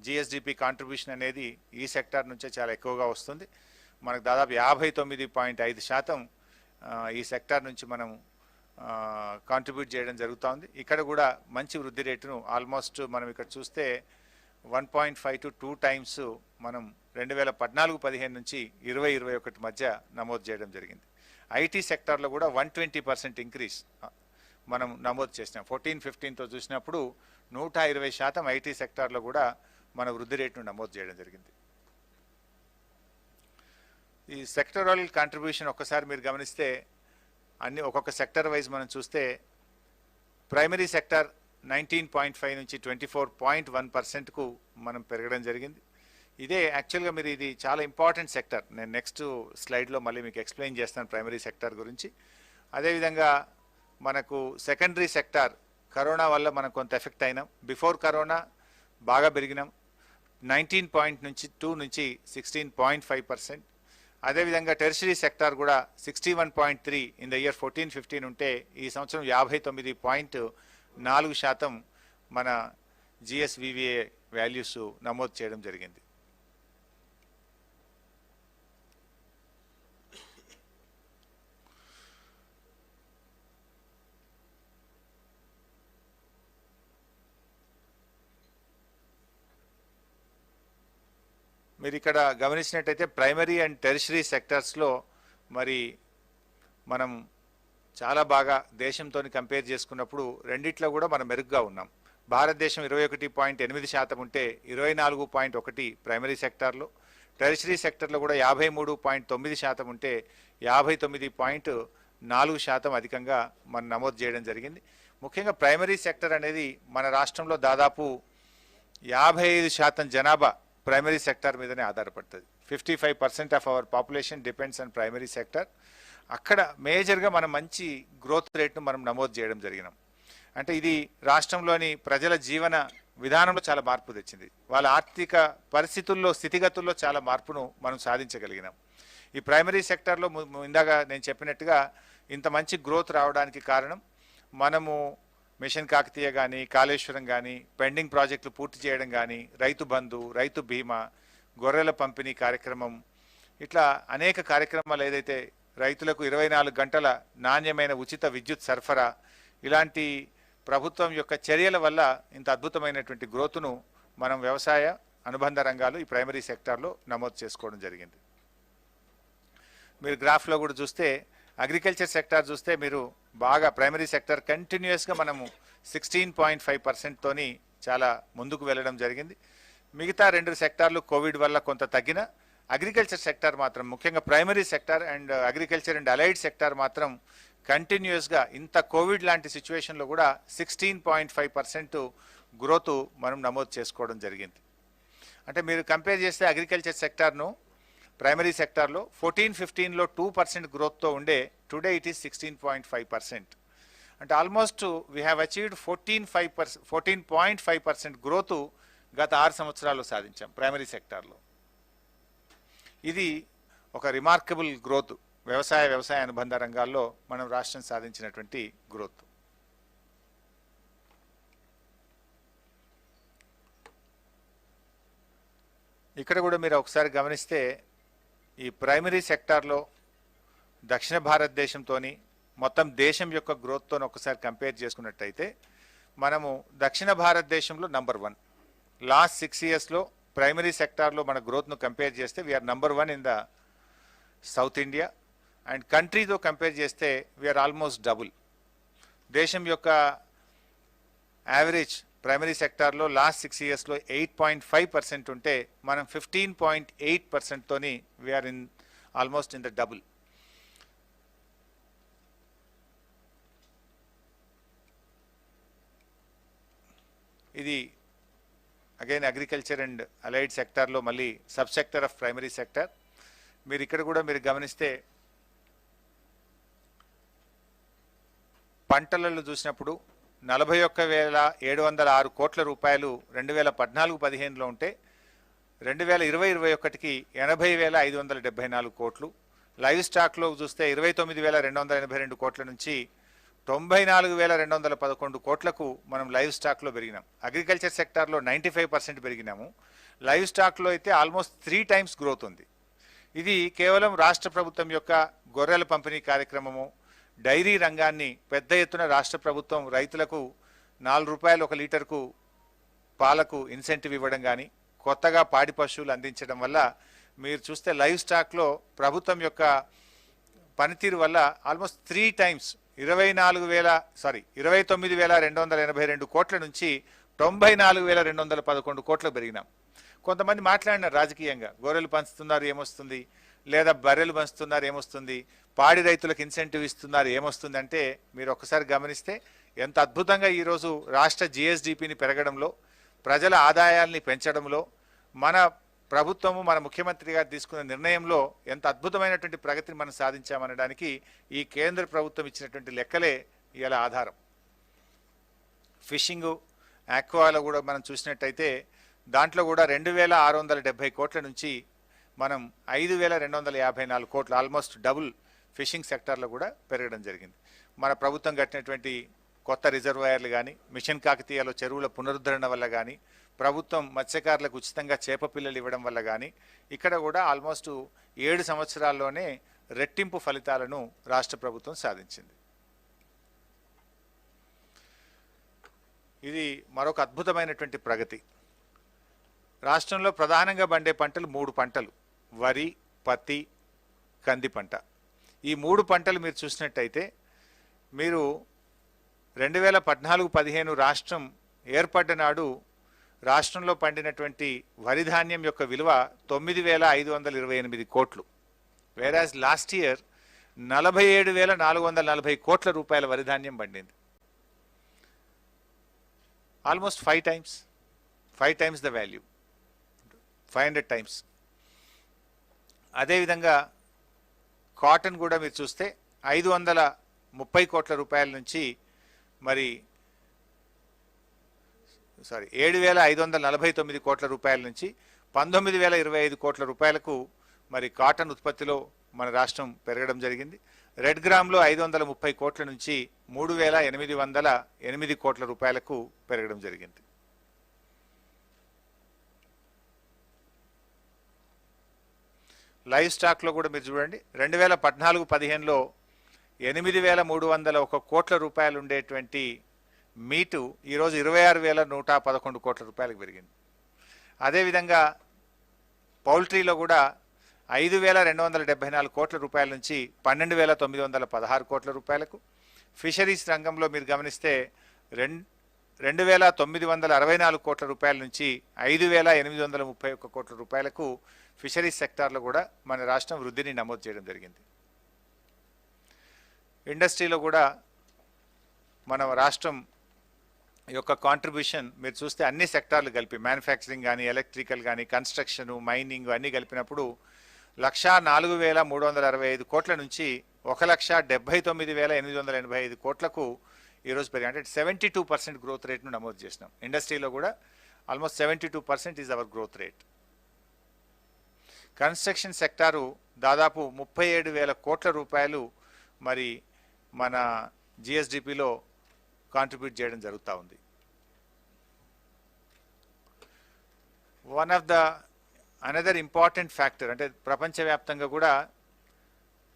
జిఎస్డిపి కాంట్రిబ్యూషన్ అనేది ఈ సెక్టార్ నుంచే చాలా ఎక్కువగా వస్తుంది. మనకు దాదాపు 59.5% ఈ సెక్టార్ నుంచి మనం కాంట్రిబ్యూట్ చేయడం జరుగుతూ ఉంది. ఇక్కడ కూడా మంచి వృద్ధి రేటును ఆల్మోస్ట్ మనం ఇక్కడ చూస్తే 1.5 to 2 టైమ్స్ మనం 2014-15 నుంచి 2021 మధ్య నమోదు చేయడం జరిగింది. ఐటీ సెక్టార్లో కూడా 120% ఇంక్రీజ్ మనం నమోదు చేసినాం. 14-15తో చూసినప్పుడు 120% ఐటీ సెక్టార్లో కూడా మన వృద్ధి రేటును నమోదు చేయడం జరిగింది. ఈ సెక్టరల్ కాంట్రిబ్యూషన్ ఒక్కసారి మీరు గమనిస్తే అన్ని ఒక్కొక్క సెక్టర్ వైజ్ మనం చూస్తే ప్రైమరీ సెక్టర్ 19.5 నుంచి 24.1%కు మనం పెరగడం జరిగింది. ఇదే యాక్చువల్గా మీరు ఇది చాలా ఇంపార్టెంట్ సెక్టర్. నేను నెక్స్ట్ స్లైడ్లో మళ్ళీ మీకు ఎక్స్ప్లెయిన్ చేస్తాను ప్రైమరీ సెక్టర్ గురించి. అదేవిధంగా మనకు సెకండరీ సెక్టార్ కరోనా వల్ల మనం కొంత ఎఫెక్ట్ అయినాం. బిఫోర్ కరోనా బాగా పెరిగినాం. 19.2 నుంచి 16.5%. అదేవిధంగా టెరిషరీ సెక్టార్ కూడా 61.3 ఇన్ ద ఇయర్ 14-15 ఉంటే ఈ సంవత్సరం 59.4% మన జిఎస్వివిఏ వాల్యూస్ నమోదు చేయడం జరిగింది. మీరు ఇక్కడ గమనించినట్టయితే ప్రైమరీ అండ్ టెరిషరీ సెక్టర్స్లో మరి మనం చాలా బాగా దేశంతో కంపేర్ చేసుకున్నప్పుడు రెండిట్లో కూడా మనం మెరుగ్గా ఉన్నాం. భారతదేశం 21.8% ఉంటే 24.1 ప్రైమరీ సెక్టార్లో, టెరిషరీ సెక్టర్లో కూడా 53.9% ఉంటే 59.4% అధికంగా మనం నమోదు చేయడం జరిగింది. ముఖ్యంగా ప్రైమరీ సెక్టర్ అనేది మన రాష్ట్రంలో దాదాపు 55% జనాభా ప్రైమరీ సెక్టర్ మీదనే ఆధారపడుతుంది. 55% of our population depends on primary sector. అక్కడ మేజర్గా మనం మంచి గ్రోత్ రేట్ను మనం నమోదు చేయడం జరిగినాం. అంటే ఇది రాష్ట్రంలోని ప్రజల జీవన విధానంలో చాలా మార్పు తెచ్చింది. వాళ్ళ ఆర్థిక పరిస్థితుల్లో, స్థితిగతుల్లో చాలా మార్పును మనం సాధించగలిగినాం. ఈ ప్రైమరీ సెక్టర్లో ఇందాక నేను చెప్పినట్టుగా ఇంత మంచి గ్రోత్ రావడానికి కారణం మనము మిషన్ కాకతీయ కానీ, కాళేశ్వరం కానీ, పెండింగ్ ప్రాజెక్టులు పూర్తి చేయడం కానీ, రైతు బంధు, రైతు బీమా, గొర్రెల పంపిణీ కార్యక్రమం, ఇట్లా అనేక కార్యక్రమాలు ఏదైతే రైతులకు 24 గంటల నాణ్యమైన ఉచిత విద్యుత్ సరఫరా, ఇలాంటి ప్రభుత్వం యొక్క చర్యల వల్ల ఇంత అద్భుతమైనటువంటి గ్రోత్ను మనం వ్యవసాయ అనుబంధ రంగాలు ఈ ప్రైమరీ సెక్టార్లో నమోదు చేసుకోవడం జరిగింది. మీరు గ్రాఫ్లో కూడా చూస్తే అగ్రికల్చర్ సెక్టార్ చూస్తే మీరు బాగా ప్రైమరీ సెక్టార్ కంటిన్యూస్గా మనము 16.5%తోని చాలా ముందుకు వెళ్ళడం జరిగింది. మిగతా 2 సెక్టార్లు కోవిడ్ వల్ల కొంత తగ్గిన, అగ్రికల్చర్ సెక్టార్ మాత్రం ముఖ్యంగా primary sector and agriculture and allied sector మాత్రం కంటిన్యూస్గా ఇంత కోవిడ్ లాంటి సిచ్యువేషన్లో కూడా 16.5% గ్రోత్ మనం నమోదు చేసుకోవడం జరిగింది. అంటే మీరు కంపేర్ చేస్తే అగ్రికల్చర్ సెక్టార్ను ప్రైమరీ సెక్టార్లో 14-15లో 2% గ్రోత్తో ఉండే, టుడే ఇట్ ఈస్ 16.5%. అంటే almost we have achieved 14.5% growth గత 6 సంవత్సరాల్లో సాధించాం ప్రైమరీ సెక్టార్లో. ఇది ఒక రిమార్కబుల్ గ్రోత్ వ్యవసాయ అనుబంధ రంగాల్లో మనం రాష్ట్రం సాధించినటువంటి గ్రోత్. ఇక్కడ కూడా మీరు ఒకసారి గమనిస్తే ఈ ప్రైమరీ సెక్టార్లో దక్షిణ భారతదేశంతో మొత్తం దేశం యొక్క గ్రోత్తో ఒకసారి కంపేర్ చేసుకున్నట్టయితే మనము దక్షిణ భారతదేశంలో నంబర్ 1. లాస్ట్ 6 ఇయర్స్లో ప్రైమరీ సెక్టార్లో మన గ్రోత్ను కంపేర్ చేస్తే we are number 1 in the south India. And కంట్రీతో కంపేర్ చేస్తే వీఆర్ ఆల్మోస్ట్ డబుల్. దేశం యొక్క యావరేజ్ ప్రైమరీ సెక్టార్లో లాస్ట్ 6 ఇయర్స్లో 8.5% ఉంటే మనం 15.8%తోని we are in almost in the double. ఇది అగైన్ అగ్రికల్చర్ అండ్ అలైడ్ సెక్టార్లో మళ్ళీ sub sector of primary sector. మీరు ఇక్కడ కూడా మీరు గమనిస్తే పంటలలో చూసినప్పుడు 41,706 కోట్ల రూపాయలు 2014-15లో ఉంటే 2020-21కి 80,574 కోట్లు. లైవ్ స్టాక్లో చూస్తే 29,282 కోట్ల నుంచి 94,211 కోట్లకు మనం లైవ్ స్టాక్లో పెరిగినాం. అగ్రికల్చర్ సెక్టార్లో 95% పెరిగినాము. లైవ్ స్టాక్లో అయితే ఆల్మోస్ట్ 3 టైమ్స్ గ్రోత్ ఉంది. ఇది కేవలం రాష్ట్ర ప్రభుత్వం యొక్క గొర్రెల పంపిణీ కార్యక్రమము, డైరీ రంగాన్ని పెద్ద ఎత్తున రాష్ట్ర ప్రభుత్వం రైతులకు 4 రూపాయలు 1 లీటర్కు పాలకు ఇన్సెంటివ్ ఇవ్వడం కానీ, కొత్తగా పాడి పశువులు అందించడం వల్ల మీరు చూస్తే లైవ్ స్టాక్లో ప్రభుత్వం యొక్క పనితీరు వల్ల ఆల్మోస్ట్ 3 టైమ్స్ 29,282 కోట్ల నుంచి 94,211 కోట్లకు పెరిగినాం. కొంతమంది మాట్లాడినారు రాజకీయంగా, గొర్రెలు పంచుతున్నారు ఏమొస్తుంది, లేదా బర్రెలు పంచుతున్నారు ఏమొస్తుంది, పాడి రైతులకు ఇన్సెంటివ్ ఇస్తున్నారు ఏమొస్తుంది అంటే మీరు ఒక్కసారి గమనిస్తే ఎంత అద్భుతంగా ఈరోజు రాష్ట్ర జిఎస్డిపిని పెరగడంలో, ప్రజల ఆదాయాల్ని పెంచడంలో మన ప్రభుత్వము, మన ముఖ్యమంత్రి గారు తీసుకున్న నిర్ణయంలో ఎంత అద్భుతమైనటువంటి ప్రగతిని మనం సాధించామనడానికి ఈ కేంద్ర ప్రభుత్వం ఇచ్చినటువంటి లెక్కలే ఇలా ఆధారం. ఫిషింగ్, ఆక్వాలో కూడా మనం చూసినట్టయితే దాంట్లో కూడా 2,670 కోట్ల నుంచి మనం 5,254 కోట్లు, ఆల్మోస్ట్ డబుల్ ఫిషింగ్ సెక్టార్లో కూడా పెరగడం జరిగింది. మన ప్రభుత్వం కట్టినటువంటి కొత్త రిజర్వాయర్లు కానీ, మిషన్ కాకతీయలో చెరువుల పునరుద్ధరణ వల్ల కానీ, ప్రభుత్వం మత్స్యకారులకు ఉచితంగా చేప పిల్లలు ఇవ్వడం వల్ల కానీ ఇక్కడ కూడా ఆల్మోస్ట్ 7 సంవత్సరాల్లోనే రెట్టింపు ఫలితాలను రాష్ట్ర ప్రభుత్వం సాధించింది. ఇది మరొక అద్భుతమైనటువంటి ప్రగతి. రాష్ట్రంలో ప్రధానంగా పండే పంటలు 3 పంటలు: వరి, పత్తి, కంది పంట. ఈ 3 పంటలు మీరు చూసినట్టయితే మీరు 2014-15 రాష్ట్రం ఏర్పడ్డ నాడు రాష్ట్రంలో పండినటువంటి వరి ధాన్యం యొక్క విలువ 9,528 కోట్లు. వేరాజ్ లాస్ట్ ఇయర్ 47,440 కోట్ల రూపాయల వరి ధాన్యం పండింది. Almost 5 times the value, 500 times. అదేవిధంగా కాటన్ కూడా మీరు చూస్తే 530 కోట్ల రూపాయల నుంచి మరి 7,549 కోట్ల రూపాయల నుంచి 19,025 కోట్ల రూపాయలకు మరి కాటన్ ఉత్పత్తిలో మన రాష్ట్రం పెరగడం జరిగింది. రెడ్ గ్రామ్లో 530 కోట్ల నుంచి 3,808 కోట్ల రూపాయలకు పెరగడం జరిగింది. లైవ్ స్టాక్లో కూడా మీరు చూడండి, 2014-15లో 8,301 కోట్ల రూపాయలు ఉండేటువంటి మీటు ఈరోజు 26,111 కోట్ల రూపాయలకు పెరిగింది. అదేవిధంగా పౌల్ట్రీలో కూడా 5,274 కోట్ల రూపాయల నుంచి 12,916 కోట్ల రూపాయలకు, ఫిషరీస్ రంగంలో మీరు గమనిస్తే 2,964 కోట్ల రూపాయల నుంచి 5,831 కోట్ల రూపాయలకు ఫిషరీస్ సెక్టార్లో కూడా మన రాష్ట్రం వృద్ధిని నమోదు చేయడం జరిగింది. ఇండస్ట్రీలో కూడా మన రాష్ట్రం యొక్క కాంట్రిబ్యూషన్ మీరు చూస్తే అన్ని సెక్టార్లు కలిపి మ్యానుఫ్యాక్చరింగ్ కానీ, ఎలక్ట్రికల్ కానీ, కన్స్ట్రక్షన్, మైనింగ్ అన్నీ కలిపినప్పుడు 1,04,365 కోట్ల నుంచి 1,79,885 కోట్లకు ఈరోజు పెరిగి, అంటే 72% గ్రోత్ రేట్ను నమోదు చేసినాం. ఇండస్ట్రీలో కూడా almost 72% is our growth rate. Construction sector దాదాపు 37,000 కోట్ల రూపాయలు మరి మన జిఎస్డిపిలో కాంట్రిబ్యూట్ చేయడం జరుగుతూ ఉంది. One of the another important factor అంటే ప్రపంచవ్యాప్తంగా కూడా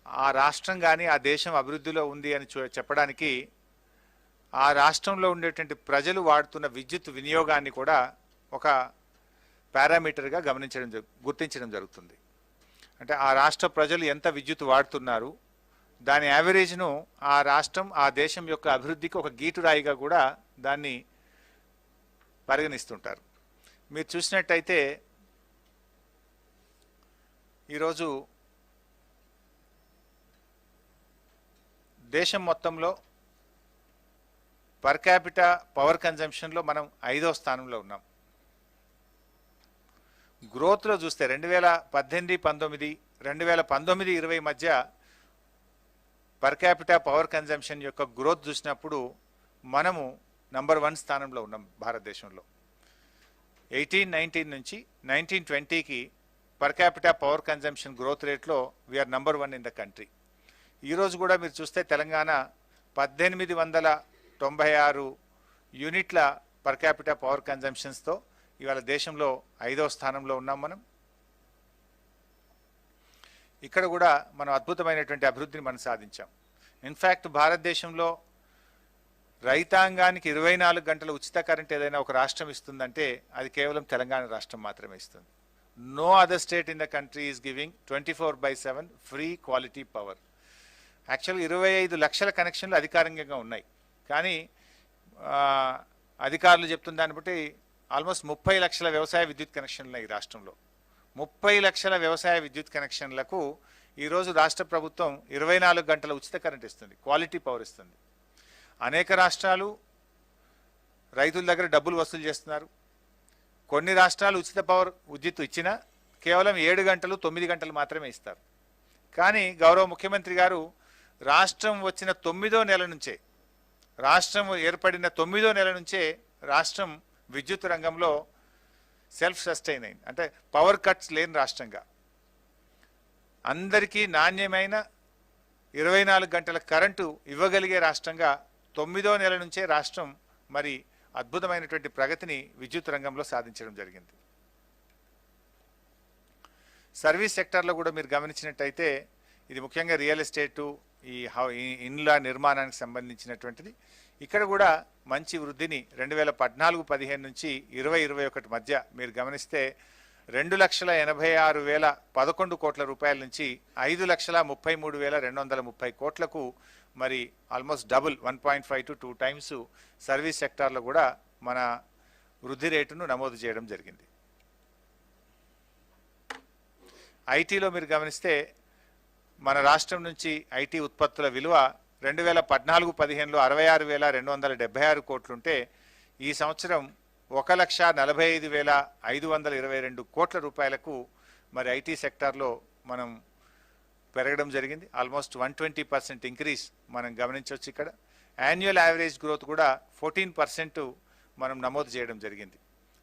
ఆ రాష్ట్రం కానీ ఆ దేశం అభివృద్ధిలో ఉంది అని చెప్పడానికి ఆ రాష్ట్రంలో ఉండేటువంటి ప్రజలు వాడుతున్న విద్యుత్ వినియోగాన్ని కూడా ఒక పారామీటర్గా గుర్తించడం జరుగుతుంది. అంటే ఆ రాష్ట్ర ప్రజలు ఎంత విద్యుత్ వాడుతున్నారు, దాని యావరేజ్ను ఆ రాష్ట్రం ఆ దేశం యొక్క అభివృద్ధికి ఒక గీటురాయిగా కూడా దాన్ని పరిగణిస్తుంటారు. మీరు చూసినట్టయితే ఈరోజు దేశం మొత్తంలో పర్ క్యాపిటా పవర్ కన్జంప్షన్లో మనం 5వ స్థానంలో ఉన్నాం. గ్రోత్లో చూస్తే 2018-19, 2019-20 మధ్య పర్ క్యాపిటా పవర్ కన్జంప్షన్ యొక్క గ్రోత్ చూసినప్పుడు మనము నంబర్ 1 స్థానంలో ఉన్నాం భారతదేశంలో. 18-19 నుంచి 19-20కి per capita power consumption growth రేట్లో we are number 1 in the country. ఈరోజు కూడా మీరు చూస్తే తెలంగాణ 1,896 యూనిట్ల పర్ క్యాపిటా పవర్ కన్జంప్షన్స్తో ఇవాళ దేశంలో 5వ స్థానంలో ఉన్నాం మనం. ఇక్కడ కూడా మనం అద్భుతమైనటువంటి అభివృద్ధిని మనం సాధించాం. ఇన్ఫ్యాక్ట్ భారతదేశంలో రైతాంగానికి 24 గంటల ఉచిత కరెంట్ ఏదైనా ఒక రాష్ట్రం ఇస్తుందంటే అది కేవలం తెలంగాణ రాష్ట్రం మాత్రమే ఇస్తుంది. No other state in the country is giving 24/7 free quality power. యాక్చువల్గా 25 లక్షల కనెక్షన్లు అధికారికంగా ఉన్నాయి, కానీ అధికారులు చెప్తున్న దాన్ని బట్టి ఆల్మోస్ట్ 30 లక్షల వ్యవసాయ విద్యుత్ కనెక్షన్లు ఉన్నాయి ఈ రాష్ట్రంలో. 30 లక్షల వ్యవసాయ విద్యుత్ కనెక్షన్లకు ఈరోజు రాష్ట్ర ప్రభుత్వం 24 గంటల ఉచిత కరెంట్ ఇస్తుంది, క్వాలిటీ పవర్ ఇస్తుంది. అనేక రాష్ట్రాలు రైతుల దగ్గర డబ్బులు వసూలు చేస్తున్నారు. కొన్ని రాష్ట్రాలు ఉచిత పవర్ విద్యుత్ ఇచ్చినా కేవలం 7 గంటలు 9 గంటలు మాత్రమే ఇస్తారు. కానీ గౌరవ ముఖ్యమంత్రి గారు రాష్ట్రం వచ్చిన 9వ నెల నుంచే, రాష్ట్రం ఏర్పడిన 9వ నెల నుంచే రాష్ట్రం విద్యుత్ రంగంలో సెల్ఫ్ సస్టైన్ అయింది. అంటే పవర్ కట్స్ లేని రాష్ట్రంగా అందరికీ నాణ్యమైన 24 గంటల కరెంటు ఇవ్వగలిగే రాష్ట్రంగా 9వ నెల నుంచే రాష్ట్రం మరి అద్భుతమైనటువంటి ప్రగతిని విద్యుత్ రంగంలో సాధించడం జరిగింది. సర్వీస్ సెక్టార్లో కూడా మీరు గమనించినట్టయితే ఇది ముఖ్యంగా రియల్ ఎస్టేటు, ఈ ఇండ్ల నిర్మాణానికి సంబంధించినటువంటిది. ఇక్కడ కూడా మంచి వృద్ధిని 2014-15 నుంచి 2021 మధ్య మీరు గమనిస్తే 2,86,11 కోట్ల రూపాయల నుంచి 5,33,230 కోట్లకు మరి almost double 1.5 to 2 times service సెక్టార్లో కూడా మన వృద్ధి రేటును నమోదు చేయడం జరిగింది. ఐటీలో మీరు గమనిస్తే మన రాష్ట్రం నుంచి ఐటీ ఉత్పత్తుల విలువ 2014-15లో 66,276 కోట్లుంటే ఈ సంవత్సరం 1,45,522 కోట్ల రూపాయలకు మరి ఐటీ సెక్టార్లో మనం పెరగడం జరిగింది. ఆల్మోస్ట్ 120% ఇంక్రీజ్ మనం గమనించవచ్చు. ఇక్కడ యాన్యువల్ యావరేజ్ గ్రోత్ కూడా 14% మనం నమోదు చేయడం జరిగింది.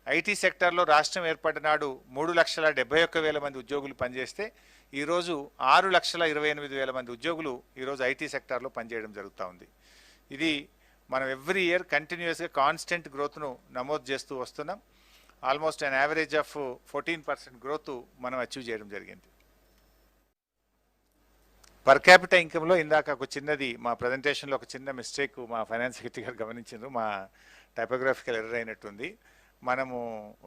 ఐటీ సెక్టార్లో రాష్ట్రం ఏర్పడిన నాడు 3,71,000 మంది ఉద్యోగులు పనిచేస్తే ఈరోజు 6,28,000 మంది ఉద్యోగులు ఈరోజు ఐటీ సెక్టార్లో పనిచేయడం జరుగుతూ ఉంది. ఇది మనం ఎవ్రీ ఇయర్ కంటిన్యూస్గా కాన్స్టెంట్ గ్రోత్ను నమోదు చేస్తూ వస్తున్నాం. Almost an average of 14% growth మనం అచీవ్ చేయడం జరిగింది. పర్ క్యాపిటల్ ఇన్కంలో ఇందాక ఒక చిన్నది మా ప్రజెంటేషన్లో ఒక చిన్న మిస్టేక్ మా ఫైనాన్స్ సెక్రటరీ గారు గమనించారు. మా టైపోగ్రాఫికల్ ఎర్రర్ అయినట్టుంది. మనము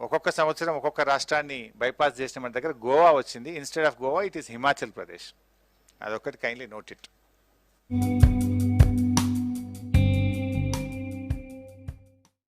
ఒక్కొక్క సంవత్సరం ఒక్కొక్క రాష్ట్రాన్ని బైపాస్ చేసిన మన దగ్గర గోవా వచ్చింది. Instead of Goa it is Himachal Pradesh. అదొకటి కైండ్లీ నోట్ ఇట్.